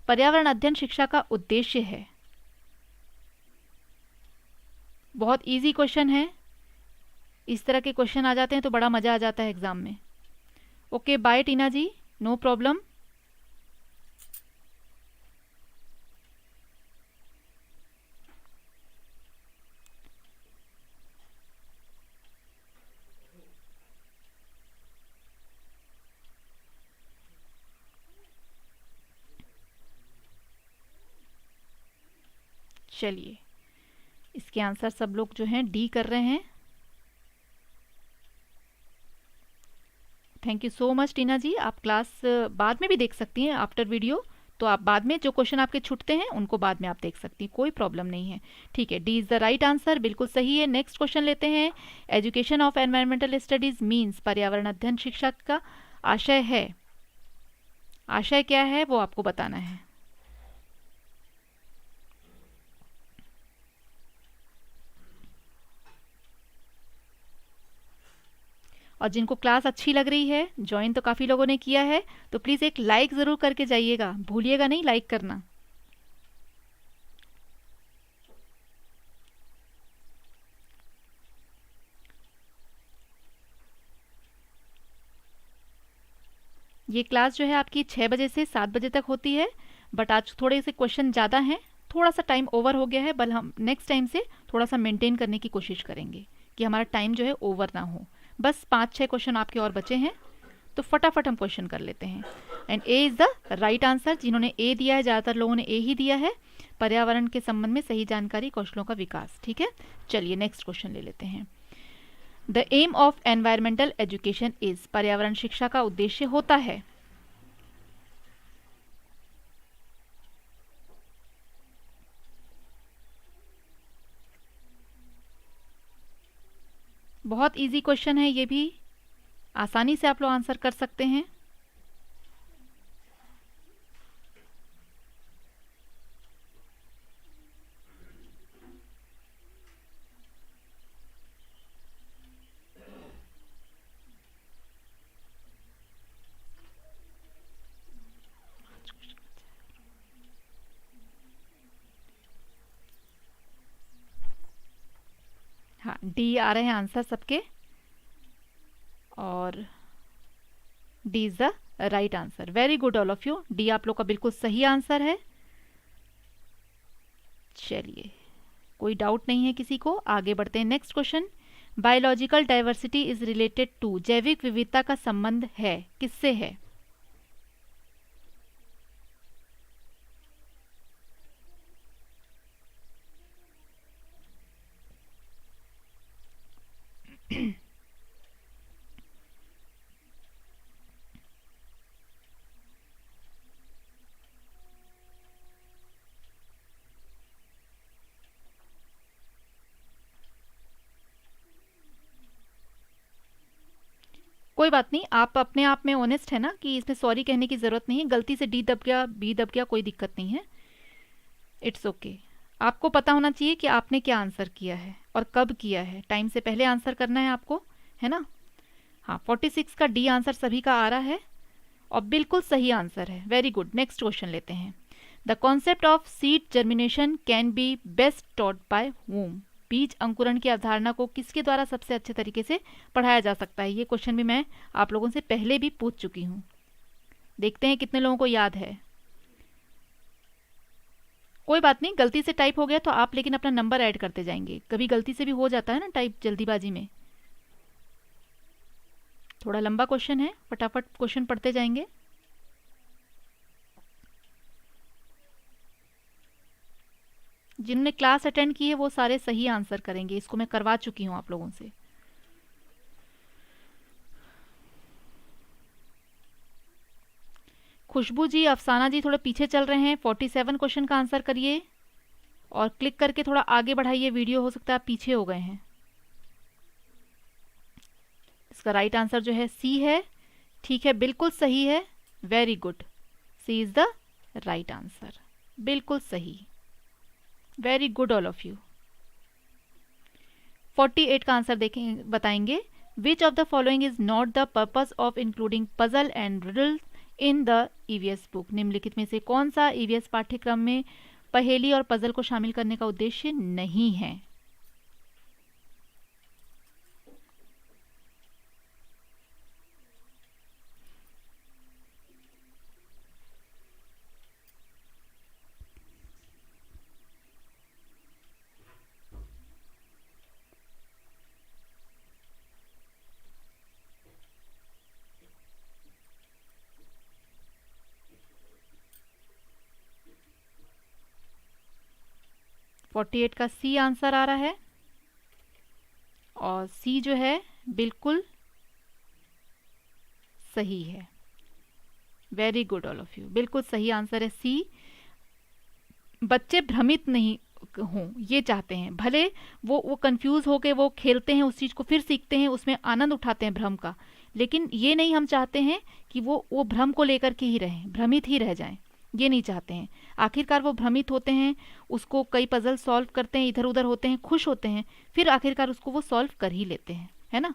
पर्यावरण अध्ययन शिक्षा का उद्देश्य है। बहुत इजी क्वेश्चन है। इस तरह के क्वेश्चन आ जाते हैं तो बड़ा मज़ा आ जाता है एग्जाम में। ओके, बाय टीना जी, नो प्रॉब्लम। चलिए, इसके आंसर सब लोग जो हैं डी कर रहे हैं। थैंक यू सो मच टीना जी। आप क्लास बाद में भी देख सकती हैं आफ्टर वीडियो, तो आप बाद में जो क्वेश्चन आपके छूटते हैं उनको बाद में आप देख सकती हैं, कोई प्रॉब्लम नहीं है। ठीक है, D is the right answer, बिल्कुल सही है। नेक्स्ट क्वेश्चन लेते हैं। Education of environmental studies means, पर्यावरण अध्ययन शिक्षा का आशय है। आशय क्या है वो आपको बताना है। और जिनको क्लास अच्छी लग रही है, ज्वाइन तो काफ़ी लोगों ने किया है, तो प्लीज़ एक लाइक ज़रूर करके जाइएगा, भूलिएगा नहीं लाइक करना। ये क्लास जो है आपकी 6 बजे से 7 बजे तक होती है, बट आज थोड़े से क्वेश्चन ज़्यादा हैं, थोड़ा सा टाइम ओवर हो गया है, बल हम नेक्स्ट टाइम से थोड़ा सा मेंटेन करने की कोशिश करेंगे कि हमारा टाइम जो है ओवर ना हो। बस 5-6 क्वेश्चन आपके और बचे हैं, तो फटाफट हम क्वेश्चन कर लेते हैं। And A is the right answer. जिन्होंने ए दिया है, ज़्यादातर लोगों ने ए ही दिया है। पर्यावरण के संबंध में सही जानकारी, कौशलों का विकास। ठीक है, चलिए नेक्स्ट क्वेश्चन ले लेते हैं। The aim of environmental education is, पर्यावरण शिक्षा का उद्देश्य होता है। बहुत इजी क्वेश्चन है ये भी, आसानी से आप लोग आंसर कर सकते हैं। हाँ, डी आ रहे हैं आंसर सबके, और D is the right answer. Very good all of you, D आप लोग का बिल्कुल सही आंसर है। चलिए, कोई डाउट नहीं है किसी को, आगे बढ़ते हैं। Next question. Biological diversity is related to, जैविक विविधता का संबंध है, किससे है? कोई बात नहीं, आप अपने आप में ऑनेस्ट है ना कि इसमें सॉरी कहने की ज़रूरत नहीं है, गलती से डी दब गया, बी दब गया, कोई दिक्कत नहीं है, इट्स ओके। आपको पता होना चाहिए कि आपने क्या आंसर किया है और कब किया है, टाइम से पहले आंसर करना है आपको, है ना। हाँ, 46 का डी आंसर सभी का आ रहा है और बिल्कुल सही आंसर है, वेरी गुड। नेक्स्ट क्वेश्चन लेते हैं। The concept of seed germination can be best taught by whom? बीज अंकुरण की अवधारणा को किसके द्वारा सबसे अच्छे तरीके से पढ़ाया जा सकता है? ये क्वेश्चन भी मैं आप लोगों से पहले भी पूछ चुकी हूँ। देखते हैं कितने लोगों को याद है। कोई बात नहीं, गलती से टाइप हो गया तो आप लेकिन अपना नंबर ऐड करते जाएंगे, कभी गलती से भी हो जाता है ना टाइप जल्दीबाजी में। थोड़ा लंबा क्वेश्चन है, फटाफट क्वेश्चन पढ़ते जाएंगे। जिन्होंने क्लास अटेंड की है वो सारे सही आंसर करेंगे, इसको मैं करवा चुकी हूं आप लोगों से। खुशबू जी, अफसाना जी थोड़ा पीछे चल रहे हैं, 47 क्वेश्चन का आंसर करिए और क्लिक करके थोड़ा आगे बढ़ाइए वीडियो, हो सकता है आप पीछे हो गए हैं। इसका राइट आंसर जो है सी है, ठीक है, बिल्कुल सही है, very good, C is the right answer, बिल्कुल सही, very good all of you. 48 का आंसर देखें, बताएंगे। Which of the following is not the purpose of including puzzle and riddles in the EVS book? निम्नलिखित में से कौन सा ईवीएस पाठ्यक्रम में पहेली और पजल को शामिल करने का उद्देश्य नहीं है? फोर्टी एट का सी आंसर आ रहा है और सी जो है बिल्कुल सही है, very good all of you, बिल्कुल सही आंसर है सी। बच्चे भ्रमित नहीं हों ये चाहते हैं, भले वो कंफ्यूज होके वो खेलते हैं, उस चीज़ को फिर सीखते हैं, उसमें आनंद उठाते हैं भ्रम का, लेकिन ये नहीं हम चाहते हैं कि वो भ्रम को लेकर के ही रहें, भ्रमित ही रह जाएं, ये नहीं चाहते हैं। आखिरकार वो भ्रमित होते हैं, उसको कई पजल सॉल्व करते हैं, इधर उधर होते हैं, खुश होते हैं, फिर आखिरकार उसको वो सॉल्व कर ही लेते हैं, है ना।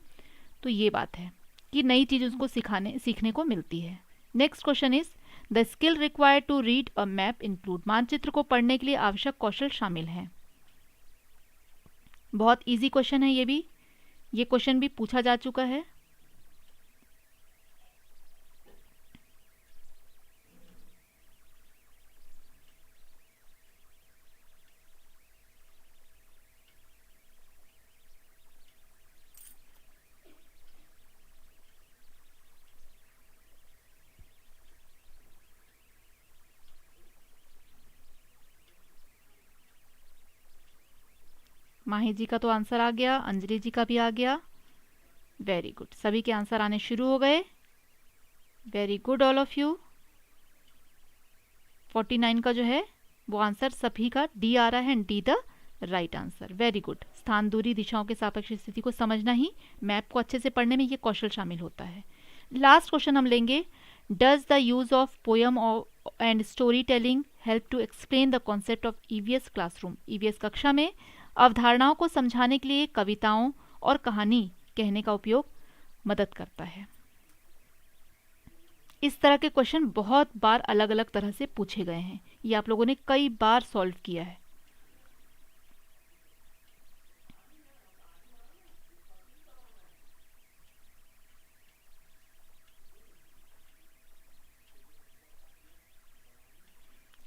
तो ये बात है कि नई चीज़ उसको सीखने को मिलती है। Next question is the skill required to read a map include? मानचित्र को पढ़ने के लिए आवश्यक कौशल शामिल हैं। बहुत इजी क्वेश्चन है ये क्वेश्चन भी पूछा जा चुका है। माही जी का तो आंसर आ गया, अंजलि जी का भी आ गया, वेरी गुड, सभी के आंसर आने शुरू हो गए, very good all of you. 49 का जो है वो आंसर सभी का डी आ रहा है and D the right answer, very good. स्थान, दूरी, दिशाओं के सापेक्ष स्थिति को समझना ही मैप को अच्छे से पढ़ने में ये कौशल शामिल होता है। लास्ट क्वेश्चन हम लेंगे, does the use of poem and story telling help to explain the concept of EVS classroom? EVS कक्षा में अवधारणाओं को समझाने के लिए कविताओं और कहानी कहने का उपयोग मदद करता है। इस तरह के क्वेश्चन बहुत बार अलग अलग तरह से पूछे गए हैं, ये आप लोगों ने कई बार सॉल्व किया है।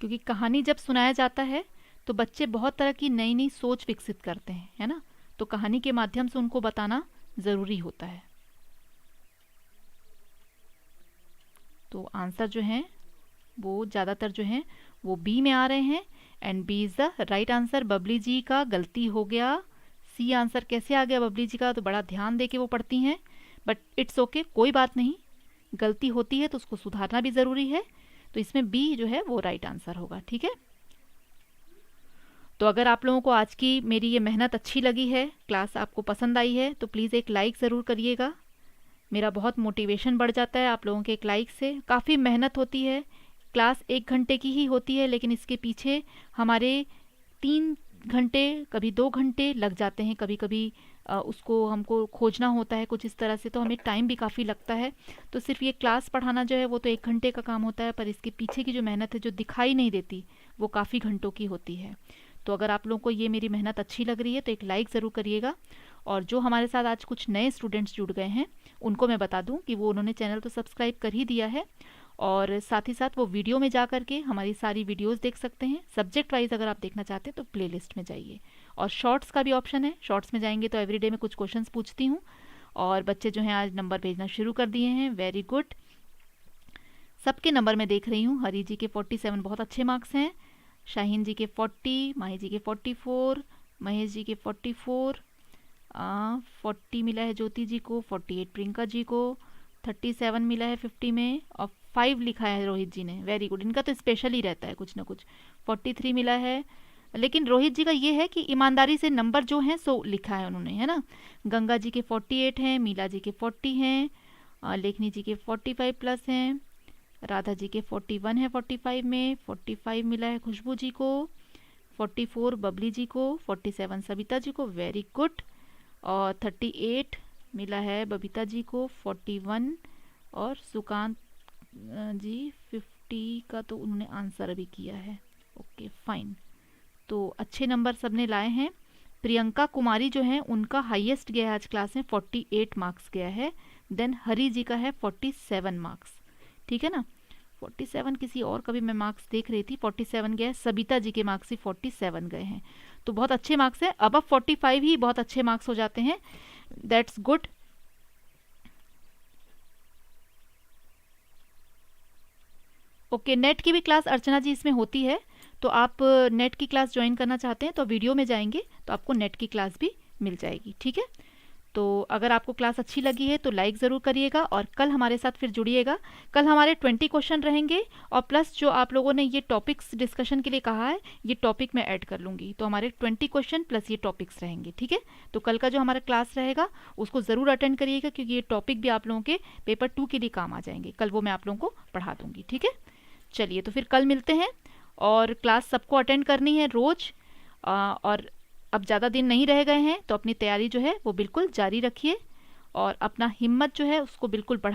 क्योंकि कहानी जब सुनाया जाता है तो बच्चे बहुत तरह की नई नई सोच विकसित करते हैं, है ना, तो कहानी के माध्यम से उनको बताना ज़रूरी होता है। तो आंसर जो है वो ज़्यादातर जो है वो बी में आ रहे हैं and B is the right answer. Babli ji का गलती हो गया, सी आंसर कैसे आ गया बबली जी का, तो बड़ा ध्यान दे के वो पढ़ती हैं, बट इट्स ओके, कोई बात नहीं, गलती होती है तो उसको सुधारना भी ज़रूरी है, तो इसमें बी जो है वो राइट आंसर होगा, ठीक है। तो अगर आप लोगों को आज की मेरी ये मेहनत अच्छी लगी है, क्लास आपको पसंद आई है, तो प्लीज़ एक लाइक ज़रूर करिएगा, मेरा बहुत मोटिवेशन बढ़ जाता है आप लोगों के एक लाइक से। काफ़ी मेहनत होती है, क्लास 1 घंटे की ही होती है, लेकिन इसके पीछे हमारे 3 घंटे कभी 2 घंटे लग जाते हैं। कभी कभी उसको हमको खोजना होता है कुछ इस तरह से, तो हमें टाइम भी काफ़ी लगता है। तो सिर्फ ये क्लास पढ़ाना जो है वो तो 1 घंटे का काम होता है, पर इसके पीछे की जो मेहनत है जो दिखाई नहीं देती वो काफ़ी घंटों की होती है। तो अगर आप लोगों को ये मेरी मेहनत अच्छी लग रही है तो एक लाइक ज़रूर करिएगा। और जो हमारे साथ आज कुछ नए स्टूडेंट्स जुड़ गए हैं उनको मैं बता दूं कि वो उन्होंने चैनल तो सब्सक्राइब कर ही दिया है, और साथ ही साथ वो वीडियो में जा करके हमारी सारी वीडियोस देख सकते हैं। सब्जेक्ट वाइज अगर आप देखना चाहते हैं तो प्लेलिस्ट में जाइए, और शॉर्ट्स का भी ऑप्शन है। शॉर्ट्स में जाएंगे तो एवरीडे में कुछ क्वेश्चंस पूछती हूँ, और बच्चे जो हैं आज नंबर भेजना शुरू कर दिए हैं। वेरी गुड, सबके नंबर मैं देख रही हूँ। हरी जी के 47 बहुत अच्छे मार्क्स हैं, शाहीन जी के 40, माही जी के 44, महेश जी के 44, 40 मिला है ज्योति जी को, 48 प्रियंका जी को, 37 मिला है 50 में, और 5 लिखा है रोहित जी ने। वेरी गुड, इनका तो स्पेशल ही रहता है कुछ ना कुछ। 43 मिला है, लेकिन रोहित जी का ये है कि ईमानदारी से नंबर जो हैं सो लिखा है उन्होंने, है ना। गंगा जी के 48 हैं, मीला जी के 40 हैं, लेखनी जी के 45 प्लस हैं, राधा जी के 41 है 45 में, 45 मिला है खुशबू जी को, 44 बबली जी को, 47 सविता जी को। वेरी गुड, और 38 मिला है बबीता जी को, 41, और सुकांत जी 50 का तो उन्होंने आंसर अभी किया है। ओके फाइन, तो अच्छे नंबर सबने लाए हैं। प्रियंका कुमारी जो है उनका हाईएस्ट गया है आज क्लास में, 48 मार्क्स गया है। देन हरी जी का है 47 मार्क्स, ठीक है ना। 47 किसी और का भी मैं मार्क्स देख रही थी, 47 गया है। सबिता जी के मार्क्स ही 47 गए हैं, तो बहुत अच्छे मार्क्स हैं। अब 45 ही बहुत अच्छे मार्क्स हो जाते हैं, दैट्स गुड। ओके, नेट की भी क्लास अर्चना जी इसमें होती है, तो आप नेट की क्लास ज्वाइन करना चाहते हैं तो वीडियो में जाएंगे तो आपको नेट की क्लास भी मिल जाएगी, ठीक है। तो अगर आपको क्लास अच्छी लगी है तो लाइक ज़रूर करिएगा, और कल हमारे साथ फिर जुड़िएगा। कल हमारे 20 क्वेश्चन रहेंगे, और प्लस जो आप लोगों ने ये टॉपिक्स डिस्कशन के लिए कहा है ये टॉपिक मैं ऐड कर लूँगी, तो हमारे 20 क्वेश्चन प्लस ये टॉपिक्स रहेंगे, ठीक है। तो कल का जो हमारा क्लास रहेगा उसको ज़रूर अटेंड करिएगा, क्योंकि ये टॉपिक भी आप लोगों के पेपर 2 के लिए काम आ जाएंगे। कल वो मैं आप लोगों को पढ़ा दूँगी, ठीक है। चलिए, तो फिर कल मिलते हैं, और क्लास सबको अटेंड करनी है रोज़। और अब ज़्यादा दिन नहीं रह गए हैं, तो अपनी तैयारी जो है वो बिल्कुल जारी रखिए, और अपना हिम्मत जो है उसको बिल्कुल बढ़ा